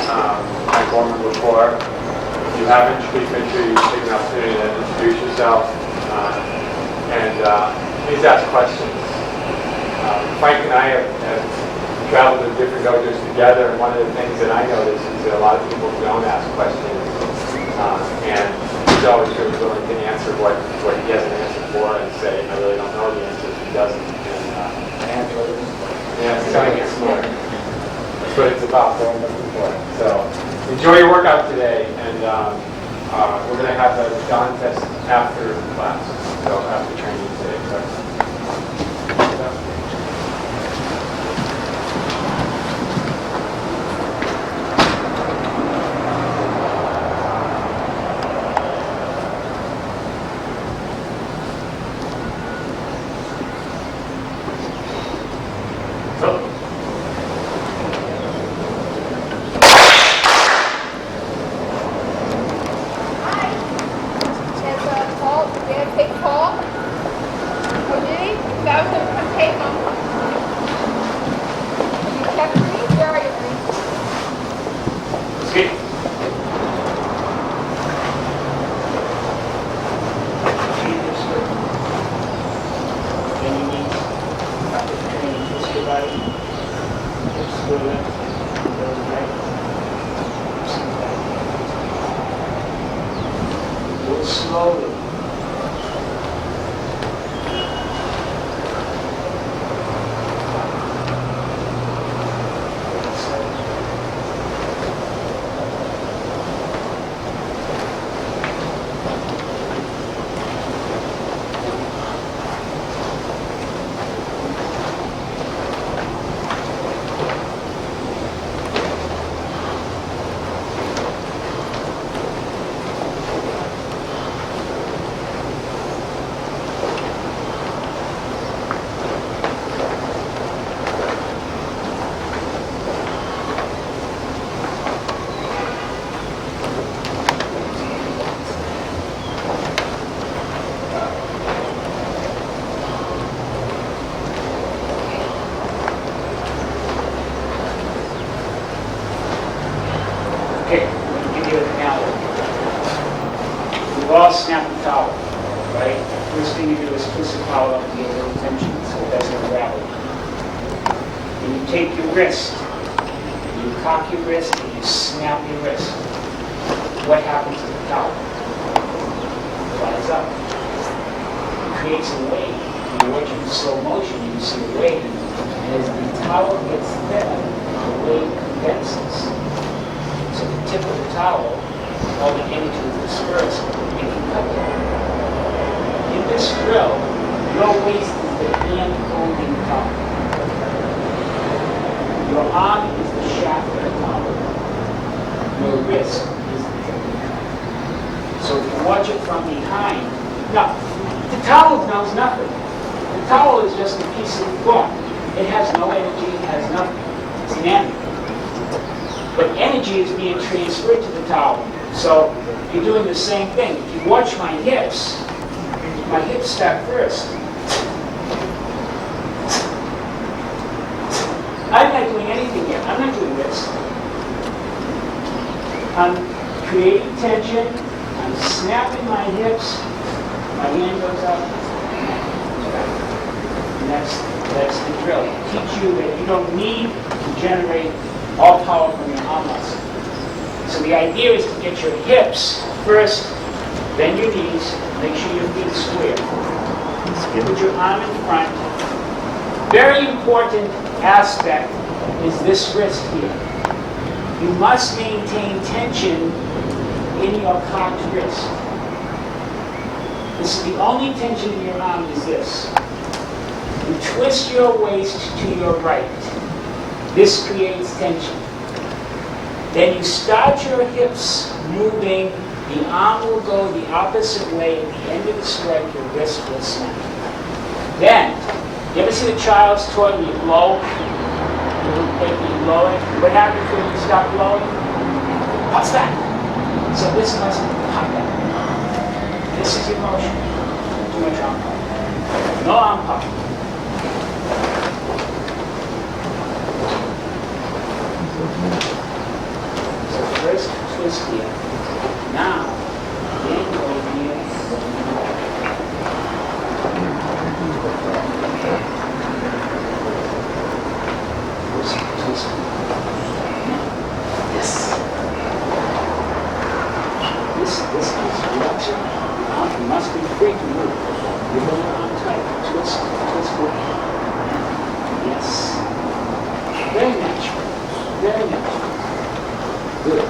like Gorman before. If you haven't, please make sure you take an opportunity to introduce yourself and please ask questions. Frank and I have traveled to different dojos together, and one of the things that I notice is that a lot of people don't ask questions, and he's always really willing to answer what he has an answer for and say, I really don't know the answer if he doesn't. And yeah, it's trying to get smarter. That's what it's about, what I'm looking for. So enjoy your workout today, and we're going to have a Dawn test after class, so after training today. So. Slowly. Okay, let me give you an analogy. We've all snapped the towel, right? First thing you do is twist the towel up and get a little tension so it doesn't unravel. And you take your wrist, you cock your wrist, and you snap your wrist. What happens to the towel? It flies up. It creates a wave. When you watch it in slow motion, you see a wave. And as the towel gets thinner, the wave condenses. So the tip of the towel, all the energy is dispersed, and you cut it. In this drill, your waist is the hand holding the towel. Your arm is the shaft of the towel. Your wrist is the tip of the towel. So if you watch it from behind, now, the towel knows nothing. The towel is just a piece of cloth. It has no energy, it has nothing. It's inanimate. But energy is being transferred to the towel. So you're doing the same thing. If you watch my hips start first. I'm not doing anything yet. I'm not doing this. I'm creating tension. I'm snapping my hips. My hand goes up. And that's the drill. Teach you that you don't need to generate all power from your arm muscle. So the idea is to get your hips first, then your knees, make sure your feet are square. Put your arm in front. Very important aspect is this wrist here. You must maintain tension in your cocked wrist. This is the only tension in your arm is this. You twist your waist to your right. This creates tension. Then you start your hips moving, the arm will go the opposite way. At the end of the strike, your wrist will snap. Then, you ever see the child's toy when you blow? You blow it. What happens when you stop blowing? What's that? So this must pop out. This is your motion. Too much arm pop. No arm pop. twist here. Now, then go here. Twist. Yes. This is reduction. Now you must be free to move. You hold on tight. Twist, twist quick. Yes. Very natural. Very natural. Good.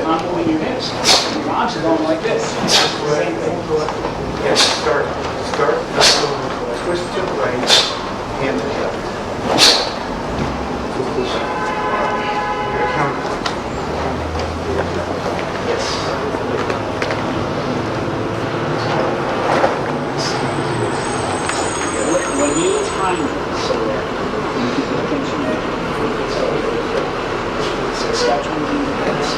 I'm moving your hips. Your arms are going like this. Same thing. Yes, start, twist to the right, hand to the left. Count. Yes. When you time it, so that you keep your attention there. So start moving your hips.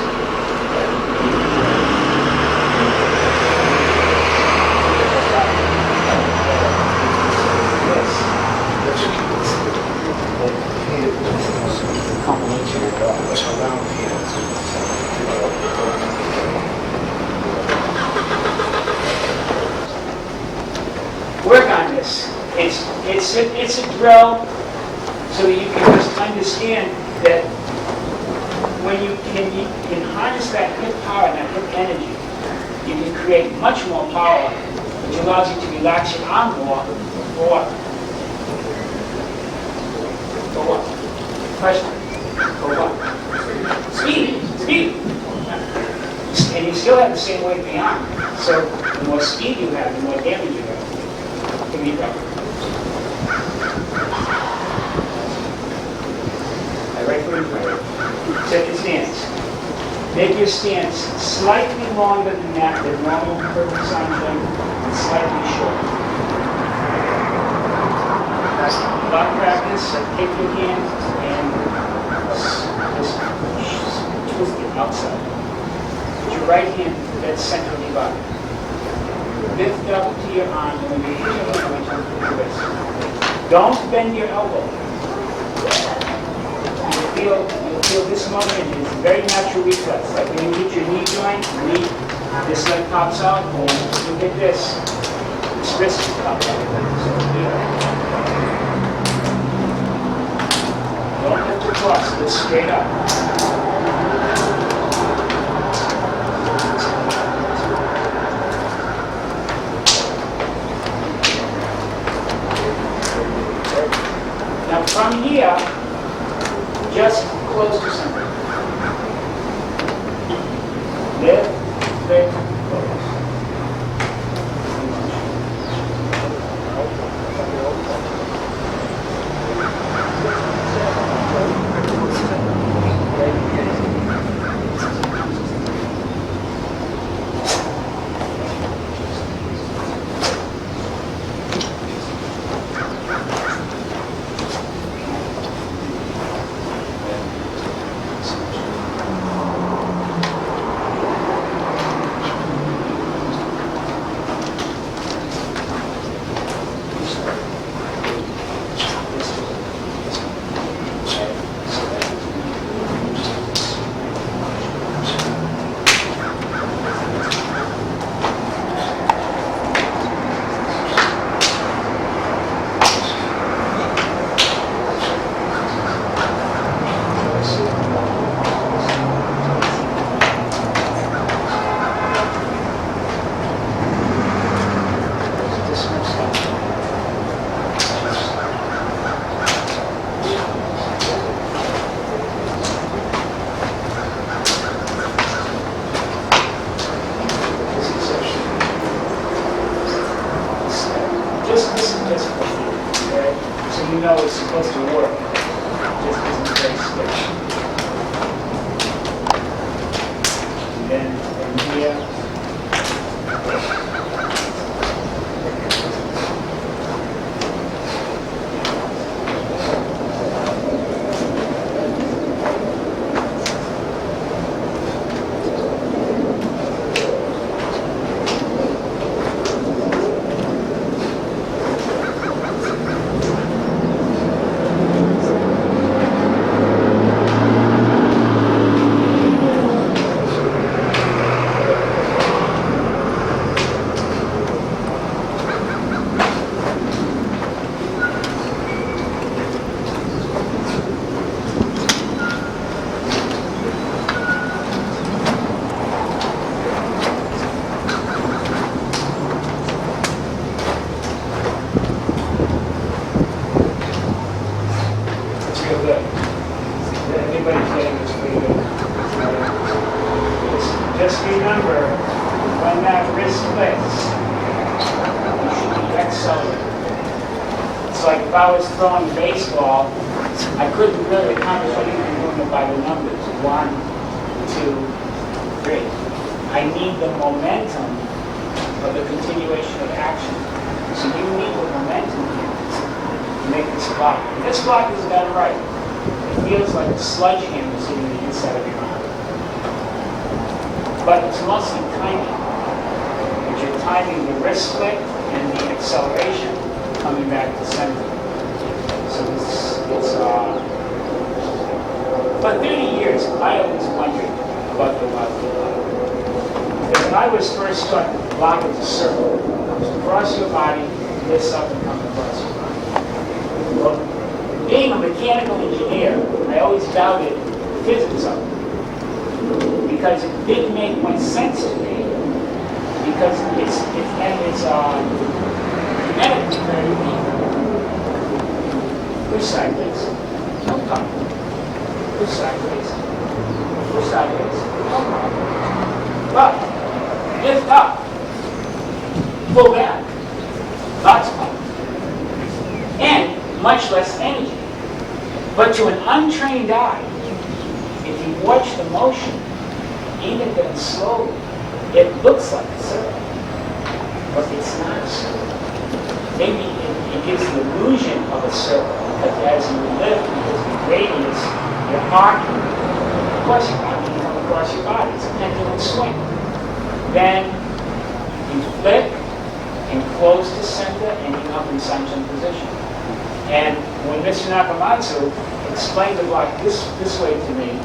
Work on this. It's a drill so that you can just understand that when you can harness that hip power and that hip energy, you can create much more power, which allows you to relax your arm more for what? Question. For what? Speed. Speed. And you still have the same weight of the arm. So the more speed you have, the more damage you have. Give me a breath. Right foot in front. Take your stance. Make your stance slightly longer than that, than normal perfect sign length, and slightly shorter. A lot of practice. Take your hand and just twist it outside. Put your right hand to the dead center of your body. Lift up to your arm and then you put your elbow on your wrist. Don't bend your elbow. You'll feel this moment is a very natural reflex. Like when you hit your knee joint, this leg pops out, and you hit this wrist pops out. So don't lift across, lift straight up. Now from here, just close to center. Lift, lift, close. you know it's supposed to work. It just isn't very stiff. And then from here, just remember, when that wrist clicks, you should be accelerating. It's like if I was throwing a baseball, I couldn't really accomplish anything doing it by the numbers. 1, 2, 3. I need the momentum of the continuation of action. So you need the momentum here to make this block. And this block is done right. It feels like a sledgehammer sitting on the inside of your arm. But it's mostly timing. But you're timing the wrist flick and the acceleration coming back to center. So it's for 30 years, I always wondered about the block. Because when I was first taught, the block is a circle. It comes across your body, lifts up and comes across your body. Well, being a mechanical engineer, I always doubted the physics of it. Because it didn't make much sense to me, because it's genetically very weak. Push sideways, no problem. Push sideways, no problem. But lift up, pull back, lots of power, and much less energy. But to an untrained eye, if you watch the motion, even done slowly, it looks like a circle, but it's not a circle. Maybe it gives the illusion of a circle, because as you lift, because the radius, you're arcing. Of course you're arcing, you come across your body. It's a pendulum swing. Then you flick and close to center, and you come in sunshine position. And when Mr. Nakamatsu explained the block this way to me,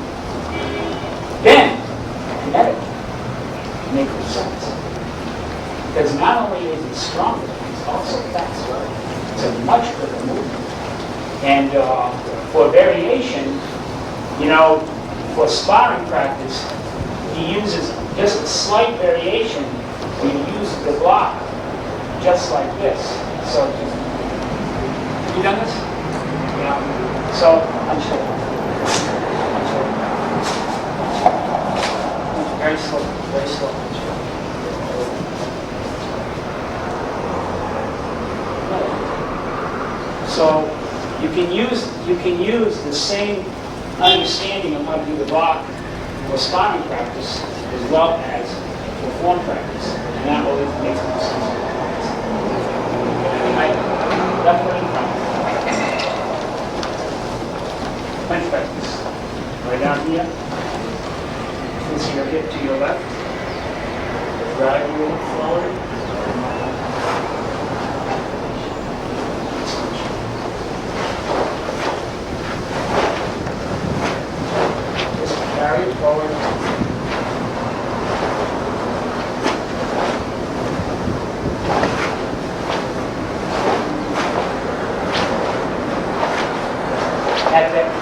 then kinetic makes sense. Because not only is it stronger, it's also faster. It's a much quicker movement. And for variation, for sparring practice, he uses just a slight variation. We use the block just like this. So, you done this? Yeah. So, I'm sure. Very slow, very slow. So you can use the same understanding of how to do the block for sparring practice as well as for form practice, and that always makes more sense. Left foot in front. Bench practice. Right down here. Twist your hip to your left. Drag your hip forward. Just carry it forward.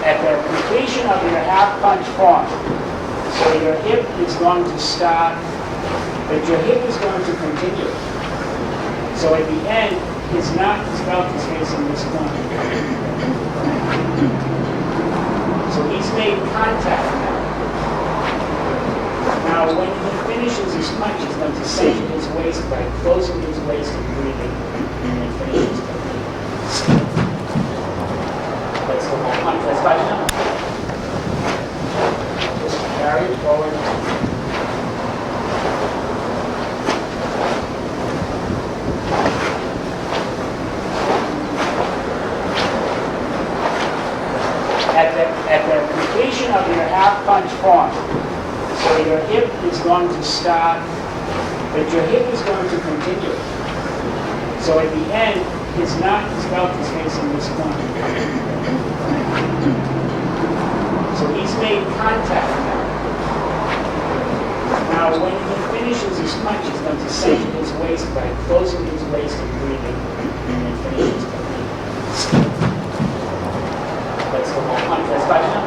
At the completion of your half punch form, so your hip is going to start, but your hip is going to continue. So at the end, his mouth is facing this corner. So he's made contact now. Now when he finishes his punch, he's going to center his waist by closing his waist and breathing, and then finishes the contrast vaginal. Just carry it forward. At the completion of your half punch form, so your hip is going to stop, but your hip is going to continue. So at the end, his belt is facing this corner. So he's made contact now. Now when he finishes his punch, he's going to center his waist by closing his waist and breathing, and finish his technique. That's the whole contrast vaginal.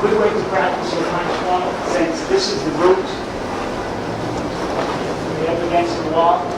Good way to practice your punch form, since this is the root. You're up against the wall.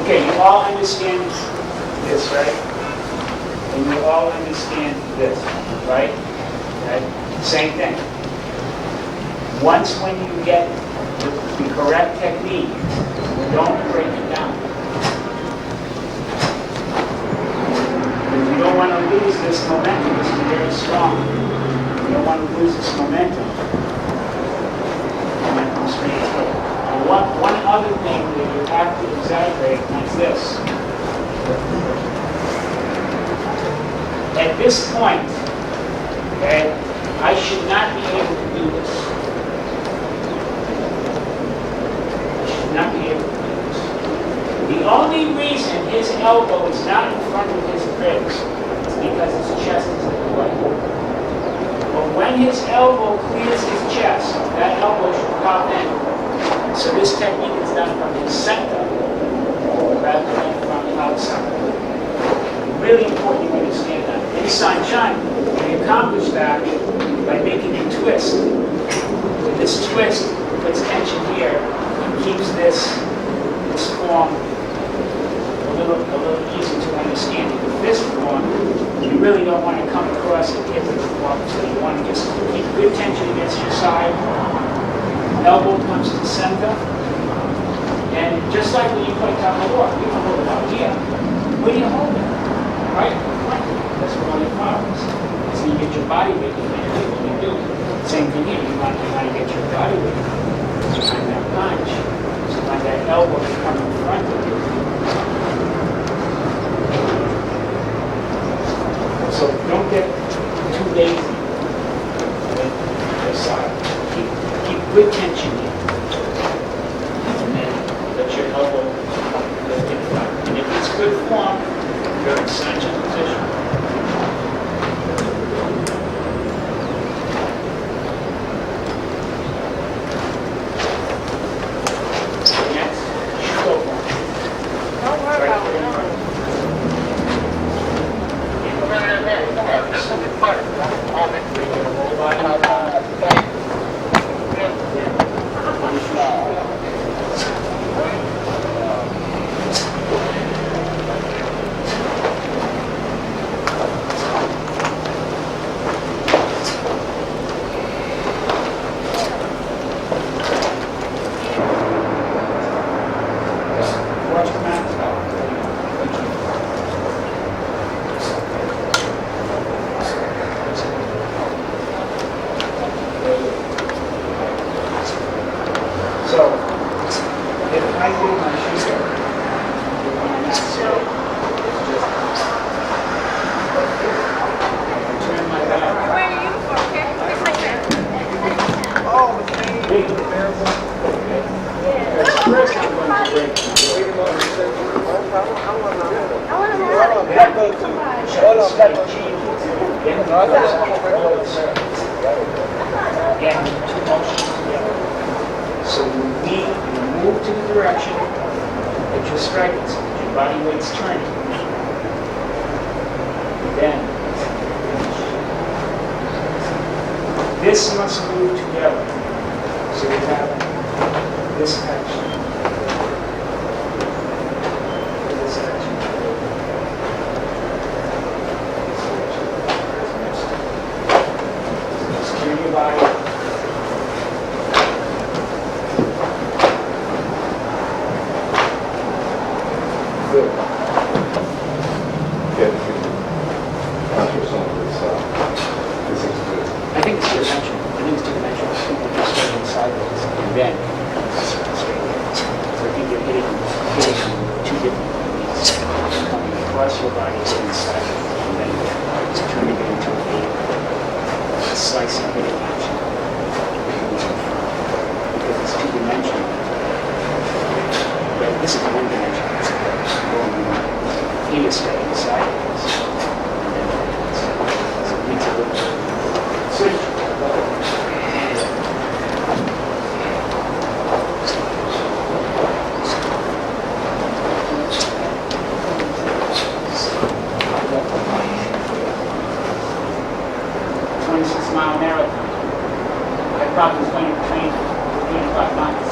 Okay, you all understand this, right? And you all understand this, right? Okay. Same thing. Once when you get the correct technique, don't break it down. Because you don't want to lose this momentum. This is very strong. You don't want to lose this momentum. Momentum straight through. And one other thing that you have to exaggerate is this. At this point, okay, I should not be able to do this. I should not be able to do this. The only reason his elbow is not in front of his ribs is because his chest is in the way. But when his elbow clears his chest, that elbow should pop in. So this technique is done from the center rather than from the outside. Really important you understand that. In Sanchan, we accomplish that by making a twist. And this twist puts tension here and keeps this form a little easy to understand. understanding of this form, you really don't want to come across it in the form, so you want to just keep good tension against your side. Elbow comes to center. And just like when you play tug of war, you don't hold it out here. Where do you hold it? Right in front. That's where all your power is. So you get your body weight behind it when you do it. Same thing here. You want to get your body weight behind that punch. So when that elbow is coming in front of you. So don't get too lazy with your side. Keep good tension here. And then let your elbow lift in front. And if it's good form, you're in such a position. Next, show form. Don't worry about it. Watch the mat. So, if I do my shoulder, turn my back. Where are you from? Okay, it's like that. Oh, the pain, Big. the bearable. Because first I'm going to break. I want to know how to Then cook go too much. shut the straight G. Then again, two motions together. So you move to the direction that you're striking, so that your body weight's turning. Then this must move together. So you have this action. This action. Secure your body. Good. Good. After some of this is good. I think it's two-dimensional. I think it's two-dimensional. People just straight and sideways, and then straight. So I think you're hitting two different points. Coming across your body, hitting sideways, and then turning it into a slicing hitting action. Because it's two-dimensional. But this is one-dimensional. He is straight and sideways. And then so it needs a little switch. Mile marathon. I probably trained 25 miles.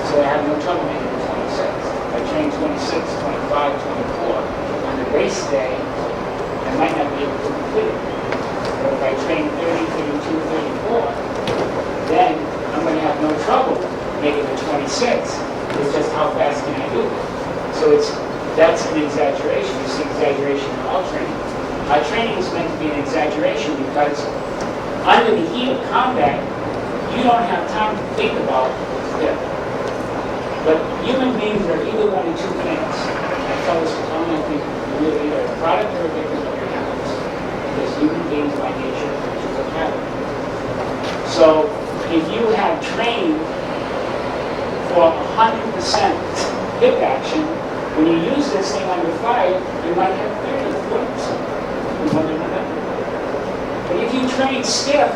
So I have no trouble making it 26. I train 26, 25, 24. On the race day, I might not be able to complete it. But if I train 30, 32, 34, then I'm going to have no trouble making it 26. It's just how fast can I do it? So that's an exaggeration. You see exaggeration in all training. Our training is meant to be an exaggeration because under the heat of combat, you don't have time to think about it. But human beings are either one of two things. I tell this to Tony, I think you're either a product or a victim of your habits. Because human beings by nature are creatures of habit. So if you have trained for 100% hip action, when you use this thing under fire, you might have 30 or 40%. But if you train stiff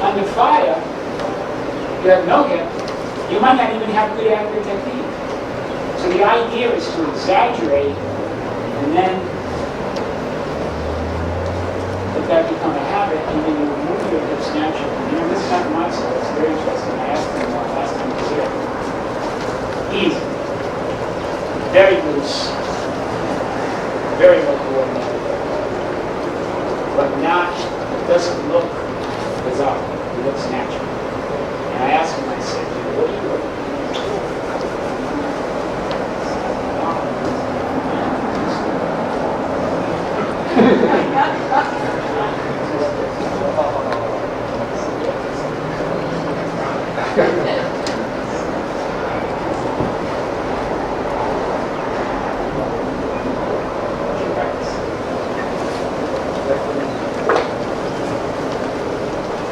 under fire, you have no hip, you might not even have good accurate technique. So the idea is to exaggerate and then let that become a habit and then you remove your hips naturally. You know, this is not muscle, it's very interesting. I asked him last time he was here. Easy. Very loose. very well coordinated. But not, it doesn't look bizarre, it looks natural. And I asked him, I said, what are you doing?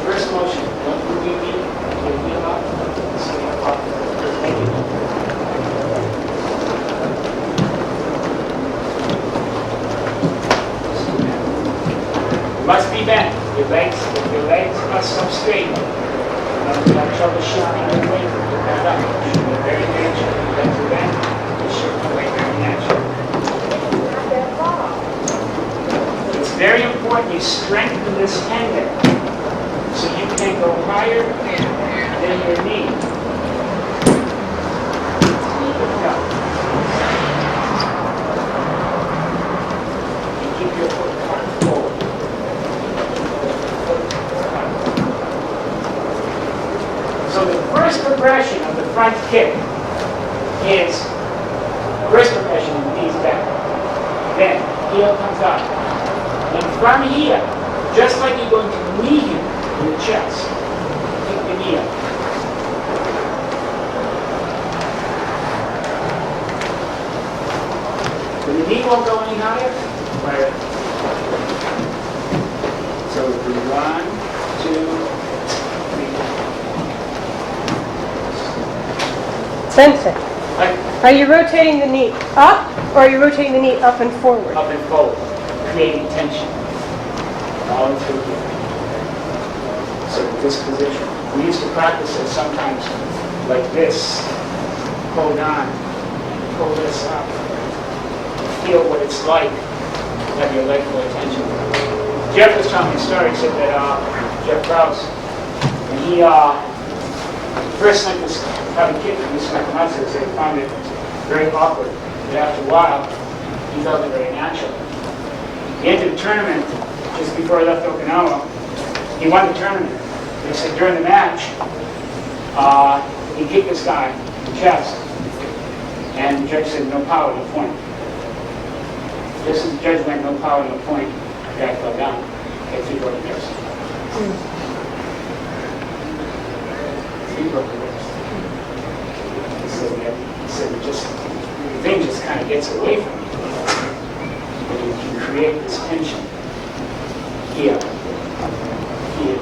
First motion, don't you give me your wheel up, so you're up. Thank you. You must be bent. Your legs must come straight. You have trouble shifting your weight, you back up. It should be very natural. Your legs are bent, you shift your weight very natural. It's very important you strengthen this tendon so you can go higher than your knee. No. And keep your foot tucked forward. So the first progression of the front kick is first progression of the knees back. Then heel comes up. And from here, just like you're going to knee him in the chest, kick the knee up. So the knee won't go any higher. Right. So do 1, 2, 3. Sensei, Like are you rotating the knee up or are you rotating the knee up and forward? up and forward, creating tension all through here. So this position, we used to practice it sometimes like this. Hold on, pull this up. Feel what it's like to have your leg full of tension. Jeff was telling me a story. He said that Jeff Krause, when he first time was having kids, he used to make them out, so he found it very awkward. But after a while, he felt it very natural. He entered the tournament just before he left Okinawa. He won the tournament. They said during the match, he kicked this guy in the chest, and the judge said no power, no point. Just as the judge went no power, no point, the guy fell down. Had 3 broken ribs. 3 broken ribs. He said it just, the thing just kind of gets away from you. And you can create this tension here, here.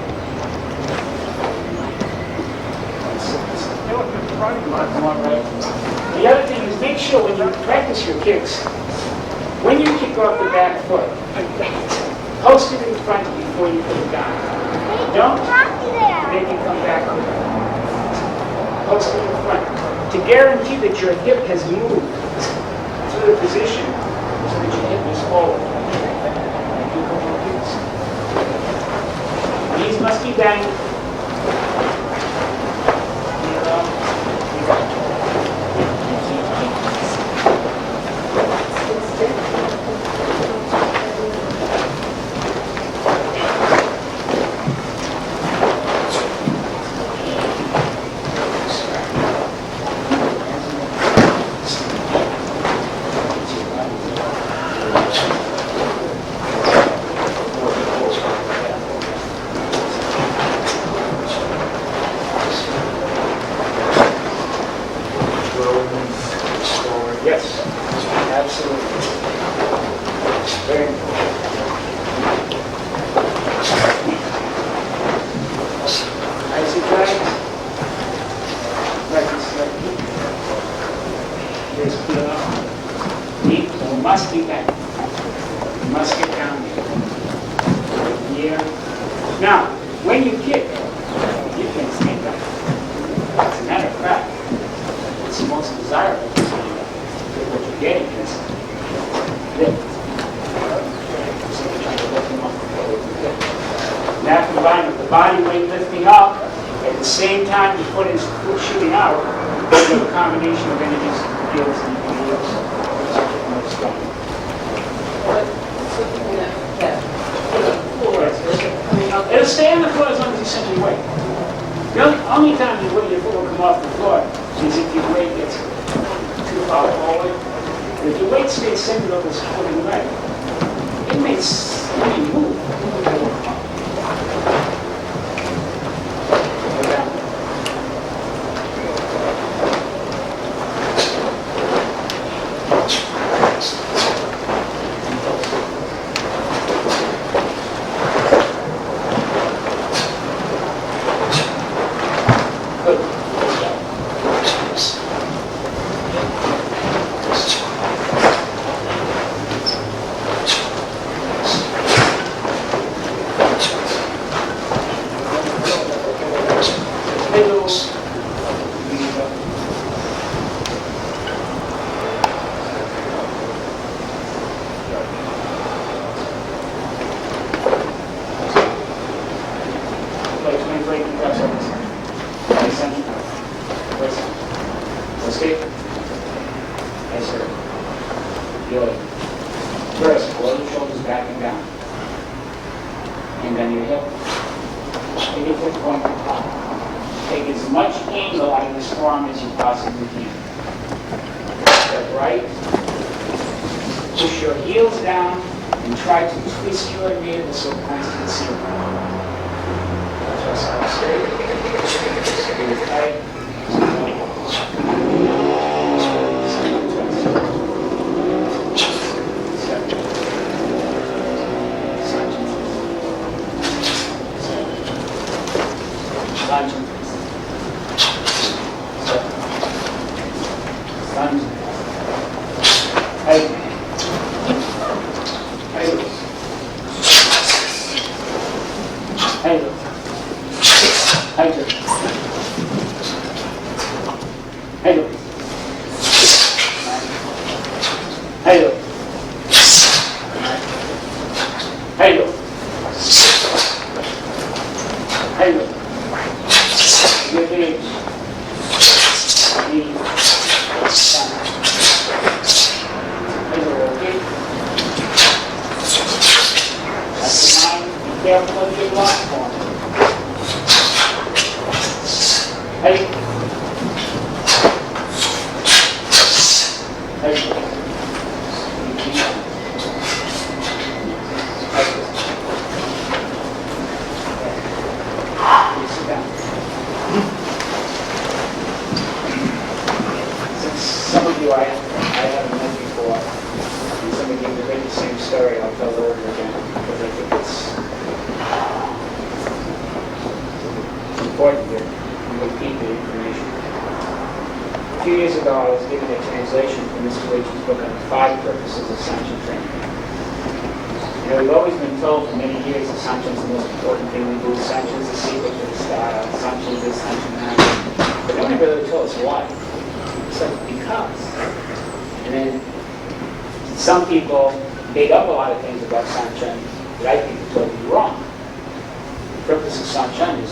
The other thing is make sure when you practice your kicks, when you kick off the back foot, post it in front before you put it down. Don't make it come back with it. Post it in front. To guarantee that your hip has moved to the position so that your hip is forward. Knees must be banged. Yes, absolutely. Very important. I see guys. Like this, like this. Knee must be back. You must get down here. Now, when you kick, you can stand up. As a matter of fact, it's the most desirable to stand up. What you're getting is lift. So you're trying to lift them up before they can lift. Now combined with the body weight lifting up, at the same time the foot is shooting out, you have a combination of energies, heels and heels. It's more strong. If the weight stays centered over this floating leg, it may move. Go down. Good. Escape. Yes, sir. Good. First, roll your shoulders back and down. And then your hip. Take your foot point to the top. Take as much angle out of this forearm as you possibly can. Step right. Push your heels down and try to twist your navel so it points to the ceiling. Just out straight. Squeeze tight. Lunge. Lunge. Hey. Hey. Hey. Hey. Hey. Hey. Hey. Hey. Good age. Knee. Okay. That's the mind. Be careful of your lock form. Hey. Hey. Sit down. Some of you I haven't met before, and some of you have read the same story, I'll tell it over again, because I think it's important that we repeat the information. A few years ago, I was given a translation from Mr. Wage's book on the 5 purposes of Sanchen training. You know, we've always been told for many years that Sanchen is the most important thing we do. Sanchen is the secret to the style. Sanchen is this, Sanchen that. But no one ever really told us why. So because. And then some people made up a lot of things about Sanchen that I think are totally wrong. The purpose of Sanchen is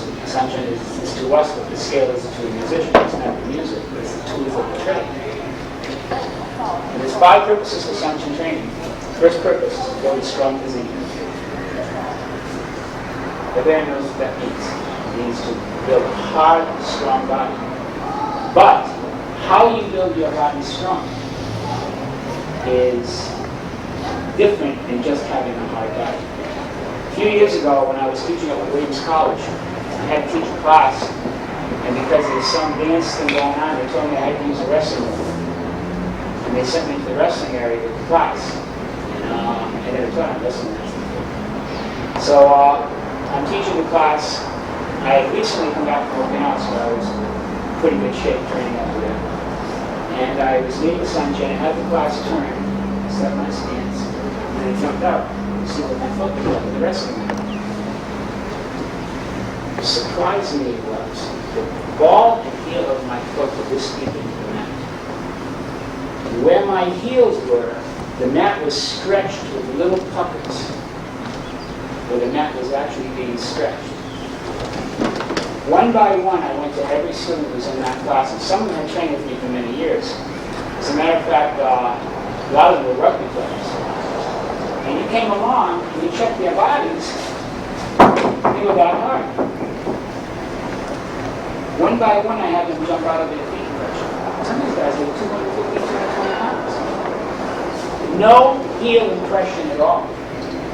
to us what the scale is to a musician. It's not the music, but it's the tools of the trade. And there's 5 purposes for Sanchen training. First purpose is to build a strong physique. Everyone knows what that means. It means to build a hard, strong body. But how you build your body strong is different than just having a hard body. A few years ago, when I was teaching at Williams College, I had to teach a class, and because there's some dance thing going on, they told me I had to use a wrestling room. And they sent me to the wrestling area with the class. And at a time, wrestling. So I'm teaching the class. I had recently come back from working out, so I was in pretty good shape training after that. And I was leading the Sanchen and had the class turn, set my stance, and then I jumped out to see what my foot was like in the wrestling room. Surprisingly, it was the ball and heel of my foot were this deep into the mat. Where my heels were, the mat was stretched with little puckers, where the mat was actually being stretched. One by one, I went to every student who was in that class, and some of them had trained with me for many years. As a matter of fact, a lot of them were rugby players. And you came along, and you checked their bodies, they were that hard. One by one, I had them jump out of their feet. Some of these guys were 250, 220 pounds. No heel impression at all.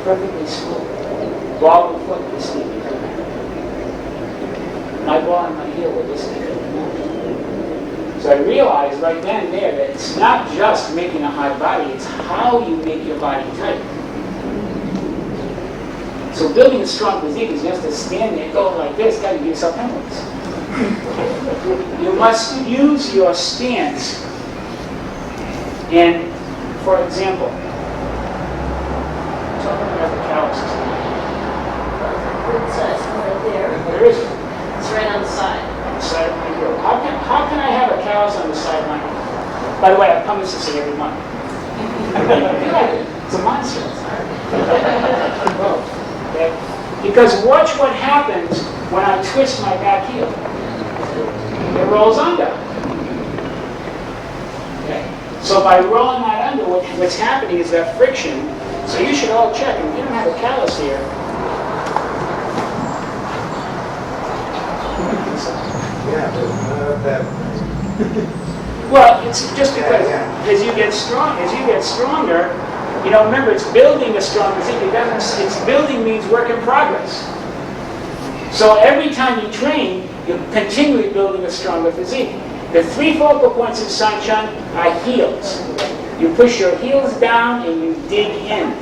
Perfectly smooth. Ball and foot this thing. My ball and my heel were this thing. So I realized right then and there that it's not just making a hard body, it's how you make your body tight. So building a strong physique is just to stand there and go like this, got to give yourself hemorrhoids. You must use your stance. And, for example, talking about the calluses. Good size one right there. There is It's right on the side. on the side of my heel. How can I have a callus on the side of my heel? By the way, I come this to see every month. It's a monster. Okay? Because watch what happens when I twist my back heel. It rolls under. Okay? So by rolling that under, what's happening is that friction. So you should all check. If you don't have a callus here, Yeah, but not that. well, it's just because as you get stronger, remember it's building a strong physique. It's building means work in progress. So every time you train, you're continually building a stronger physique. The three focal points of Sanchan are heels. You push your heels down and you dig in.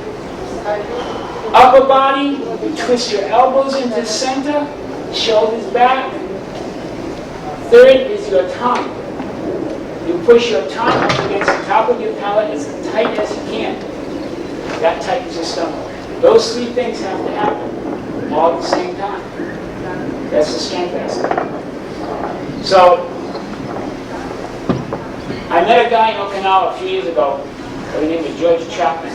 Upper body, you twist your elbows into center, shoulders back. Third is your tongue. You push your tongue up against the top of your palate as tight as you can. That tightens your stomach. Those three things have to happen all at the same time. That's the strength aspect. So, I met a guy in Okinawa a few years ago by the name of George Chapman.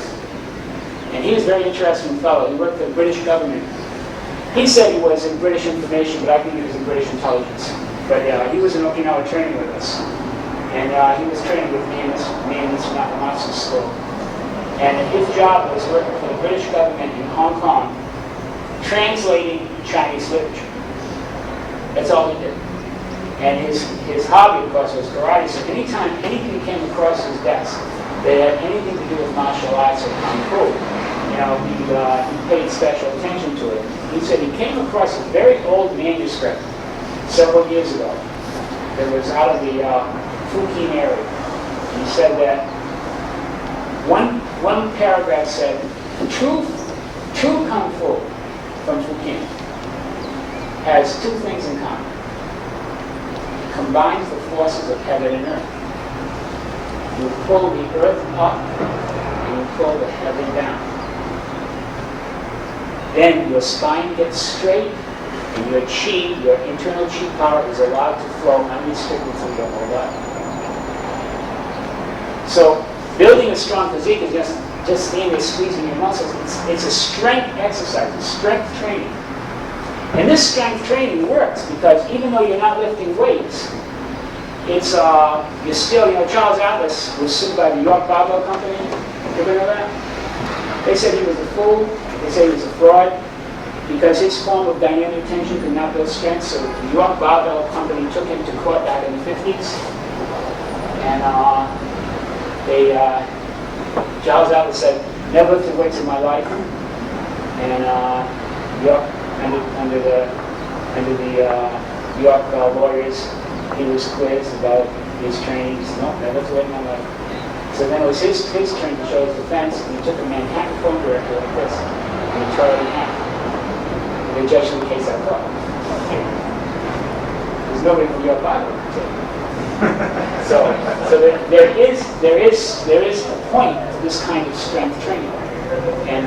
And he was a very interesting fellow. He worked for the British government. He said he was in British information, but I think he was in British intelligence. But he was in Okinawa training with us. And he was training with me in this Nakamatsu school. And his job was working for the British government in Hong Kong, translating Chinese literature. That's all he did. And his hobby, of course, was karate. So anytime anything came across his desk that had anything to do with martial arts or kung fu, he paid special attention to it. He said he came across a very old manuscript several years ago that was out of the Fujian area. And he said that one paragraph said, true kung fu from Fujian has two things in common. It combines the forces of heaven and earth. You pull the earth up and you pull the heaven down. Then your spine gets straight and your chi, your internal chi power is allowed to flow unrestricted through your whole body. So building a strong physique is just standing there squeezing your muscles. It's a strength exercise, it's strength training. And this strength training works because even though you're not lifting weights, it's you're still, Charles Atlas was sued by the York Barbell Company. You ever know that? They said he was a fool. They said he was a fraud because his form of dynamic tension could not build strength. So the York Barbell Company took him to court back in the 50s, and Charles Atlas said, "Never lifted weights in my life," and under the York lawyers, he was quizzed about his training. He said, "No, never lifted weight in my life." So then it was his turn to show his defense, and he took a Manhattan phone director like this, and he tore it in half. And the judge in the case I thought, there's nobody from York Bible. So there is a point to this kind of strength training, and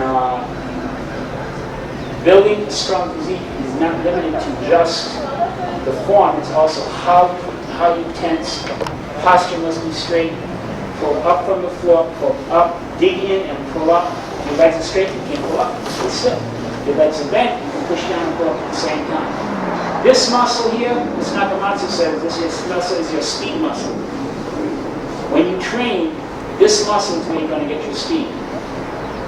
building a strong physique is not limited to just the form. It's also how you tense. Posture must be straight. Pull up from the floor. Pull up. Dig in and pull up. If your legs are straight, you can't pull up. It's still. If your legs are bent, you can push down and pull up at the same time. This muscle here, as Nakamatsu says, this muscle is your speed muscle. When you train, this muscle is where you're going to get your speed.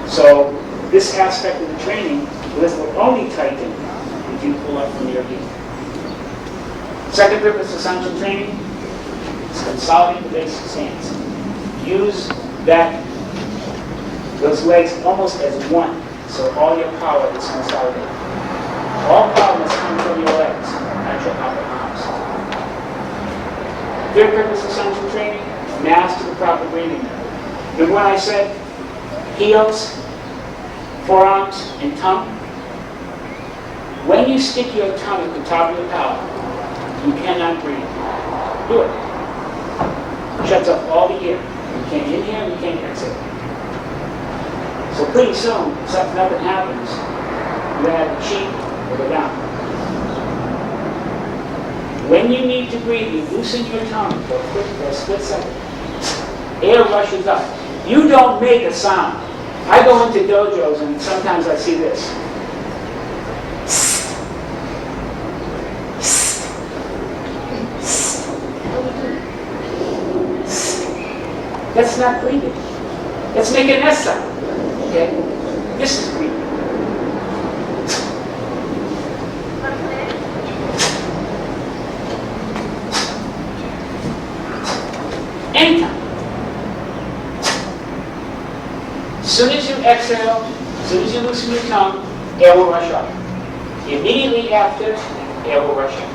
So this aspect of the training, this will only tighten if you pull up from your heel. Second purpose of Sanchan training is consolidate the basic stance. Use that those legs almost as one, so all your power is consolidated. All power must come from your legs, not your upper arms. Third purpose of central training, master the proper breathing method. Remember when I said heels, forearms, and tongue? When you stick your tongue at the top of your palate, you cannot breathe. Do it. Shuts off all the air. You can't inhale, you can't exhale. So pretty soon, if nothing happens, you have the cheek or go down. When you need to breathe, you loosen your tongue for a split second. Air rushes up. You don't make a sound. I go into dojos and sometimes I see this. That's not breathing. Let's make an S sound. Okay? This is breathing. Anytime. As soon as you exhale, as soon as you loosen your tongue, air will rush up. Immediately after, air will rush up.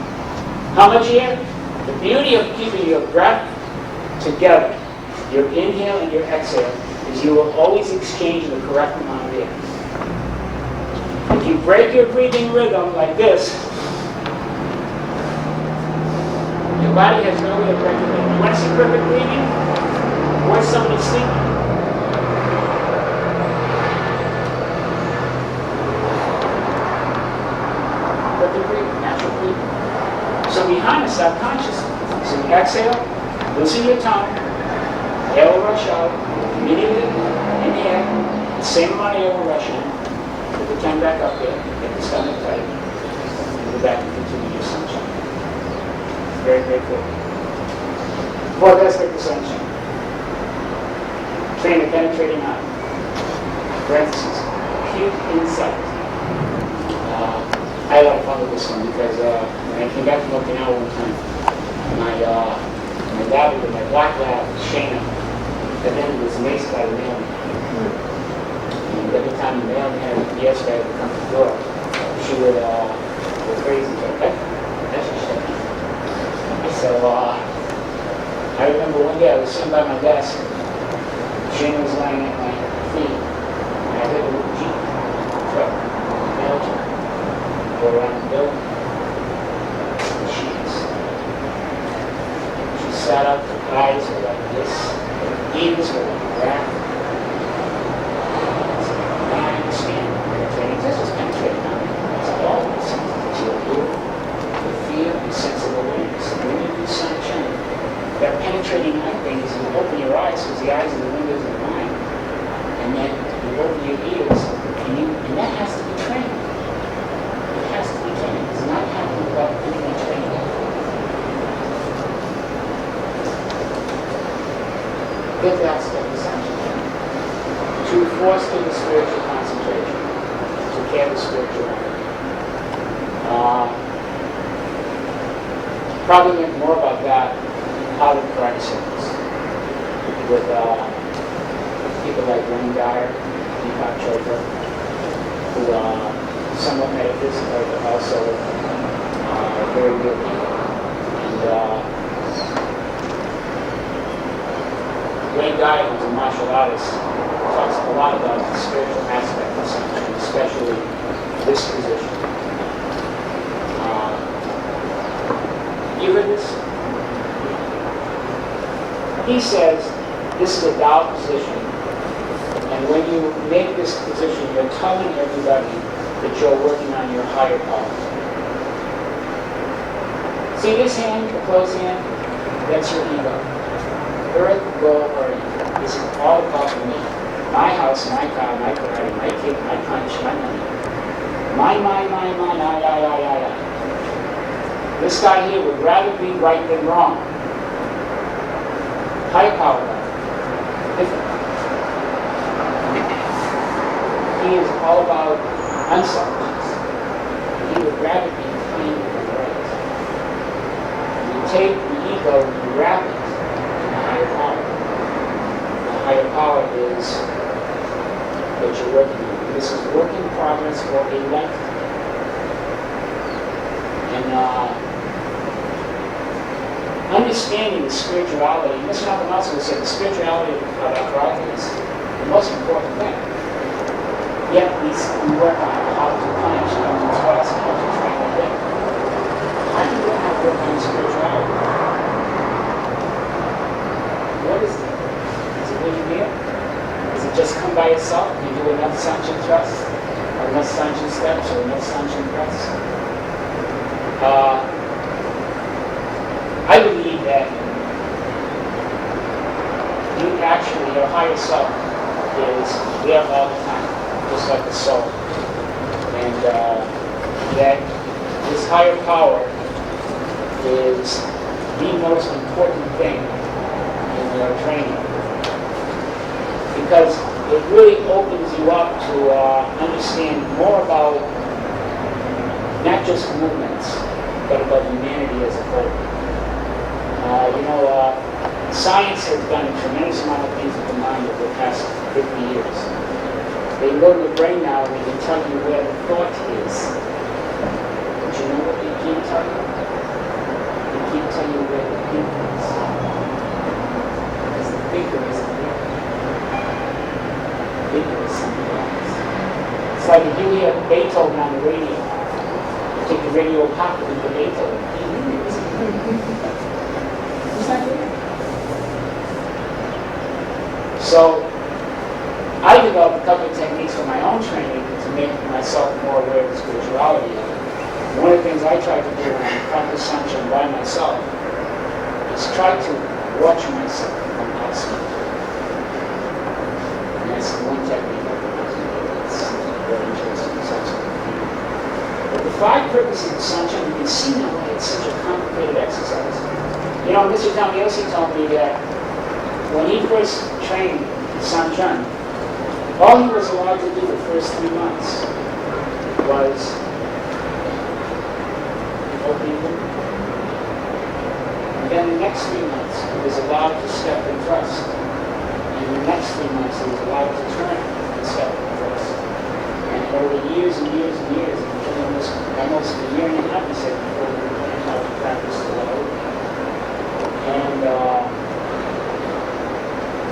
How much air? The beauty of keeping your breath together, your inhale and your exhale, is you will always exchange the correct amount of air. If you break your breathing rhythm like this, your body has no way of regulating. You want to see perfect breathing? Watch somebody sleeping. Perfect breathing, natural breathing. So behind the subconscious, so you exhale, loosen your tongue, air will rush out, immediately inhale, the same amount of air will rush in, put the tongue back up there, get the stomach tight, and go back and continue your sunshine. Very, very cool. Fourth aspect of sunshine. Train the penetrating eye. Parentheses. Acute insight. I had a lot of fun with this one because when I came back from Okinawa one time, my dad with my black lab, Shayna, and then was amazed by the mailman. And every time the mailman had a UPS guy would come to the door, she would go crazy. Like, that's just Shayna. So I remember one day I was sitting by my desk, Shayna was lying at my feet, and I heard a little Jeep truck, mail truck, go around the building. And she sat up, her eyes were like this, her ears were like that. Now I understand the training. This is penetrating on me. It's all the senses that you'll do. The feel and sense of awareness. And when you do sunshine, that penetrating eye thing is you open your eyes, because the eyes are the windows of the mind. And then you open your ears, and that has to be trained. It has to be trained. It's not happening without anyone training it. Fifth aspect of sunshine. To foster the spiritual concentration, to care the spiritual life. Probably learn more about that out of karate circles with people like Wayne Dyer, Deepak Chopra, who are somewhat metaphysical but also very real people. And Wayne Dyer, who's a martial artist, talks a lot about the spiritual aspect of something, especially this position. You heard this? He says this is a Tao position, and when you make this position, you're telling everybody that you're working on your higher power. See this hand, the closed hand? That's your ego. Earth, goal, or ego. This is all about me. My house, my car, my karate, my kick, my punch, my money. My, I. This guy here would rather be right than wrong. High power, different. He is all about unselfishness. He would rather be clean than right. You take the ego and you wrap it in the higher power. The higher power is that you're working on. This is work in progress for a lifetime. And understanding the spirituality, and Mr. Malcolm also said the spirituality of arthritis is the most important thing. Yet we work on how to punish, how to trust, how to train the thing. How do you learn how to work on spirituality? What is it? Is it really real? Does it just come by itself? You do enough sanction trust, or enough sanction steps, or enough sanction press? I believe that you actually, your higher self is there all the time, just like the soul. And that this higher power is the most important thing in your training. Because it really opens you up to understand more about not just movements, but about humanity as a whole. Science has done a tremendous amount of things with the mind over the past 50 years. They go to the brain now and they can tell you where the thought is. But you know what they can't tell you? They can't tell you where the thinker is. Because the thinker isn't there. The thinker is something else. It's like if you hear Beethoven on the radio, you take the radio apart and the Beethoven. He's not there. So, I developed a couple of techniques for my own training to make myself more aware of the spirituality of it. One of the things I try to do when I practice sanction by myself is try to watch myself from outside. And that's one technique that's very interesting. But the 5 purposes of sanction, you can see now why it's such a complicated exercise. Mr. Tamiosi told me that when he first trained Sanchen, all he was allowed to do the first 3 months was opening the door. And then the next 3 months, he was allowed to step and thrust. And the next 3 months, he was allowed to turn and step and thrust. And over years and years and years, almost a year and a half, he said, before we learned how to practice the law. And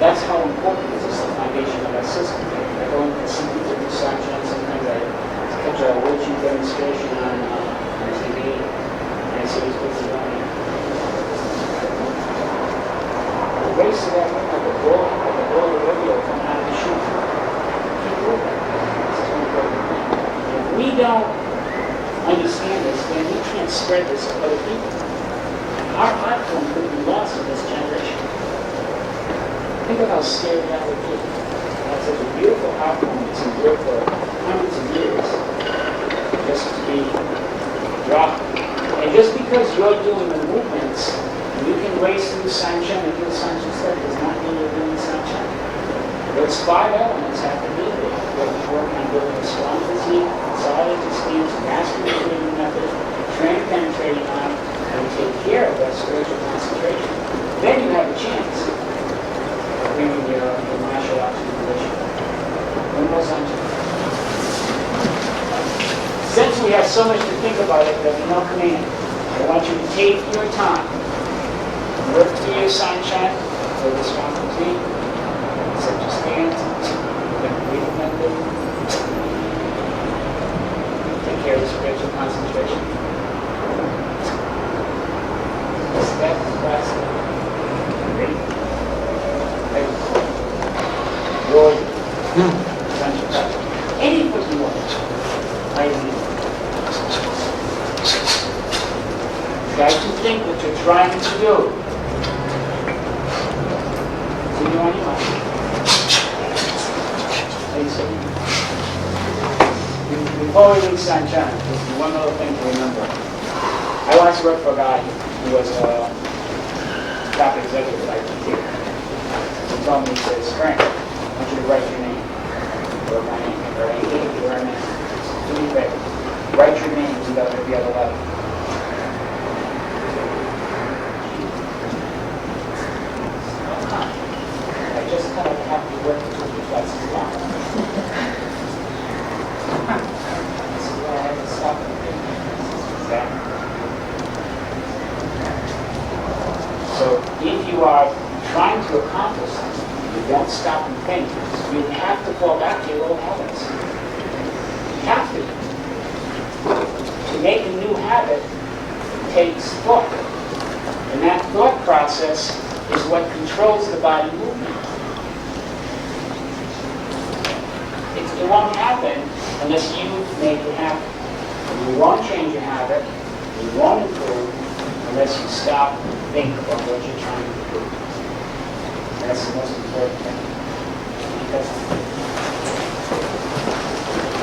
that's how important this is, the foundation of our system. I go into some people do sanction, sometimes I catch a worksheet demonstration on TV, and I see these books are going. The race of that look like a ball of rodeo coming out of the chute. Keep moving. It's too important. If we don't understand this, then we can't spread this to other people. Our art form could be lost in this generation. Think of how scary that would be. That's such a beautiful art form that's endured for hundreds of years, just to be dropped. And just because you're doing the movements, you can race through sanction and do sanction step does not mean you're doing sanction. Those 5 elements have to be there. You're working on building a strong physique, solid stance, mastery of the breathing method, train penetrating on, and take care of that spiritual concentration. Then you have a chance of bringing your martial arts to fruition. One more sanction. Since we have so much to think about it, there'll be no command. I want you to take your time. Work through your sunshine, build a strong physique, set your stance, then breathe method. Take care of the spiritual concentration. Step, press, breathe. Roll. Sunshine press. Anything you want. I mean. Try to think what you're trying to do. Continue on your mind. Before we leave sunshine, there's one other thing to remember. I once worked for a guy who was a top executive at IT. He told me, he says, Frank, I want you to write your name. Or my name, or anything, or my name. Do me a favor. Write your name without every other letter. I just kind of have to work through the classes long. You have to fall back to your old habits. You have to. To make a new habit takes thought. And that thought process is what controls the body movement. It won't happen unless you make it happen. You won't change your habit, you won't improve unless you stop and think about what you're trying to do. That's the most important thing. Because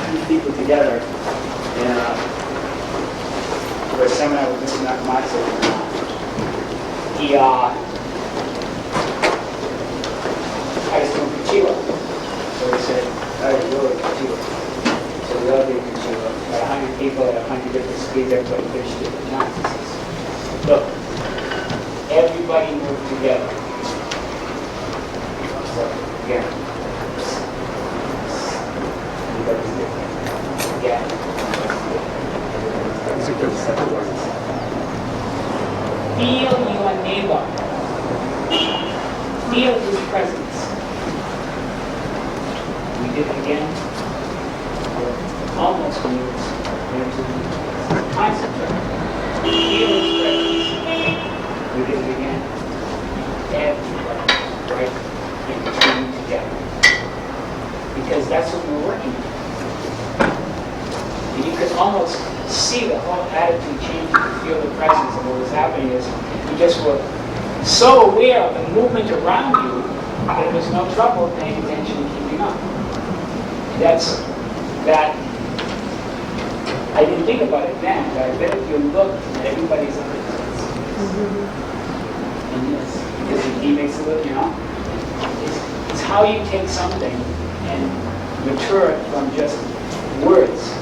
two people together in a seminar with Mr. Nakamatsu, he I was doing Kuchiwa. So he said, all right, you're a Kuchiwa. So we all do Kuchiwa. About 100 people at 100 different speeds, everybody finished different times. He says, look, everybody move together. So, again. Everybody's different. Again. Feel your neighbor. Feel his presence. We did it again. Almost minutes. Concentrate. Feel his presence. We did it again. Everybody, right? In between together. Because that's what we're working with. And you could almost see the whole attitude change. You feel the presence, and what was happening is you just were so aware of the movement around you that there was no trouble paying attention and keeping up. That I didn't think about it then, but I bet if you look at everybody's other things. And yes, because he makes a little, it's how you take something and mature it from just words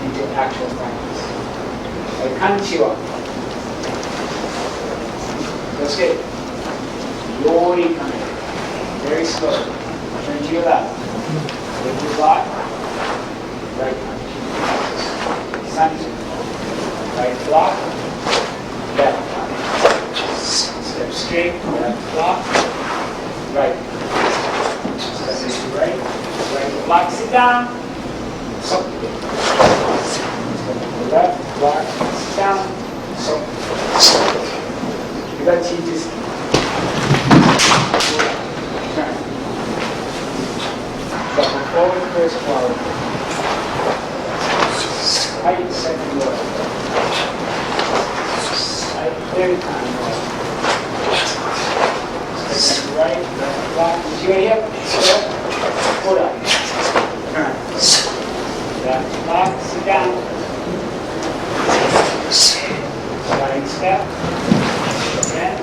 into actual practice. Like kanchiwa. Let's get it. Yori kane. Very slowly. Turn to your left. With your block. Right kanchi. Sanju. Right block. Left. Step straight. Left block. Right. Step into right. Right block. Sit down. So. Left block. Sit down. So. You got to just turn. Double forward, first forward. Right, second lower. Right, third time lower. Second right, left block. Is your hip? Step. Hold up. Turn. Left block, sit down. Sliding step. Again.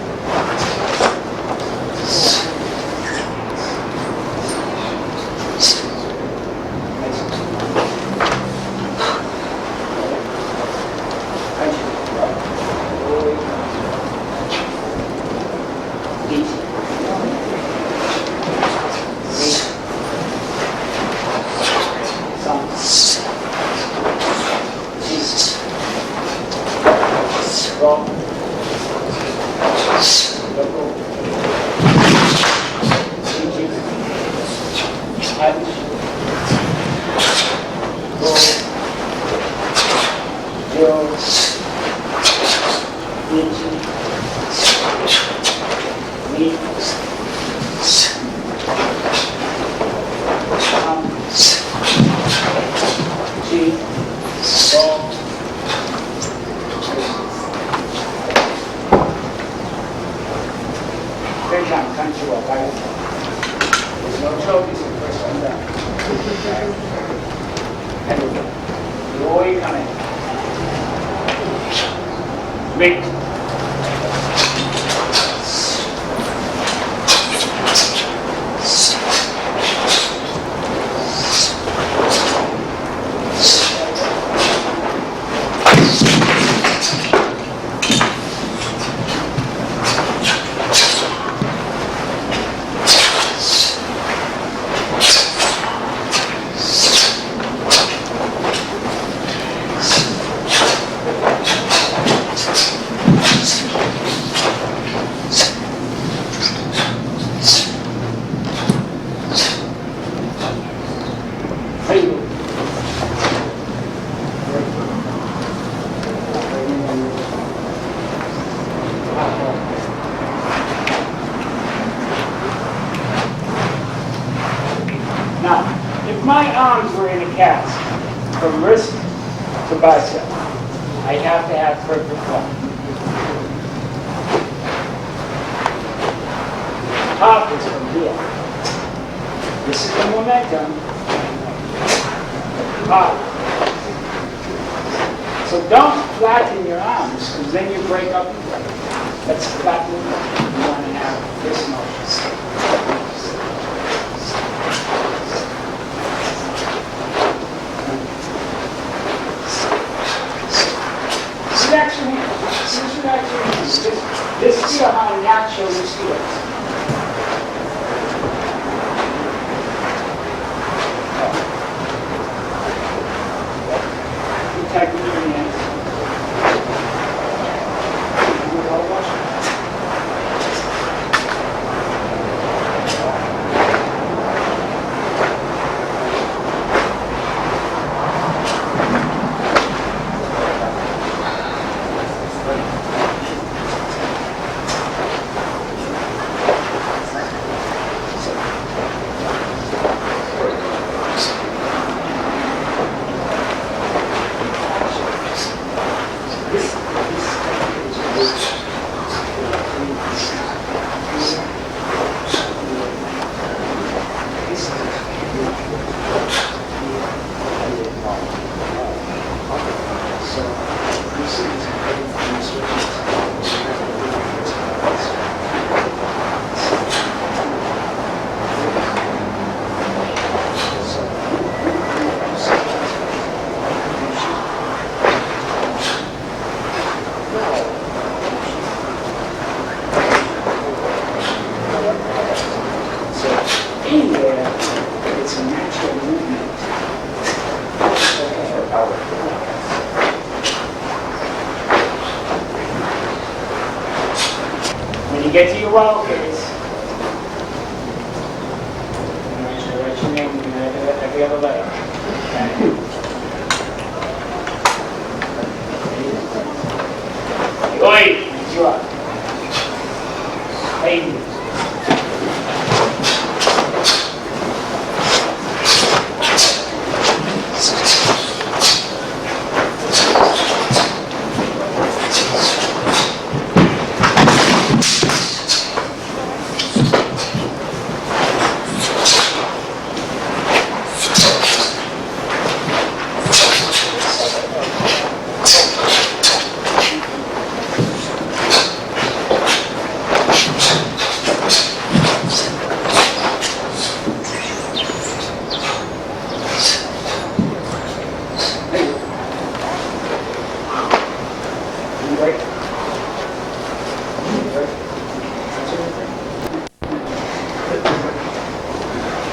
Now, if my arms were in a cast, from wrist to bicep, I have to have perfect flow. Top is from here. This is the momentum. Top. So don't flatten your arms, because then you break up. Let's flatten them. You want to have this motion. This is how natural this feels. You take it in your hands. When you get to your wild case, write your name in every other letter. Okay. Oi, you up. Hey.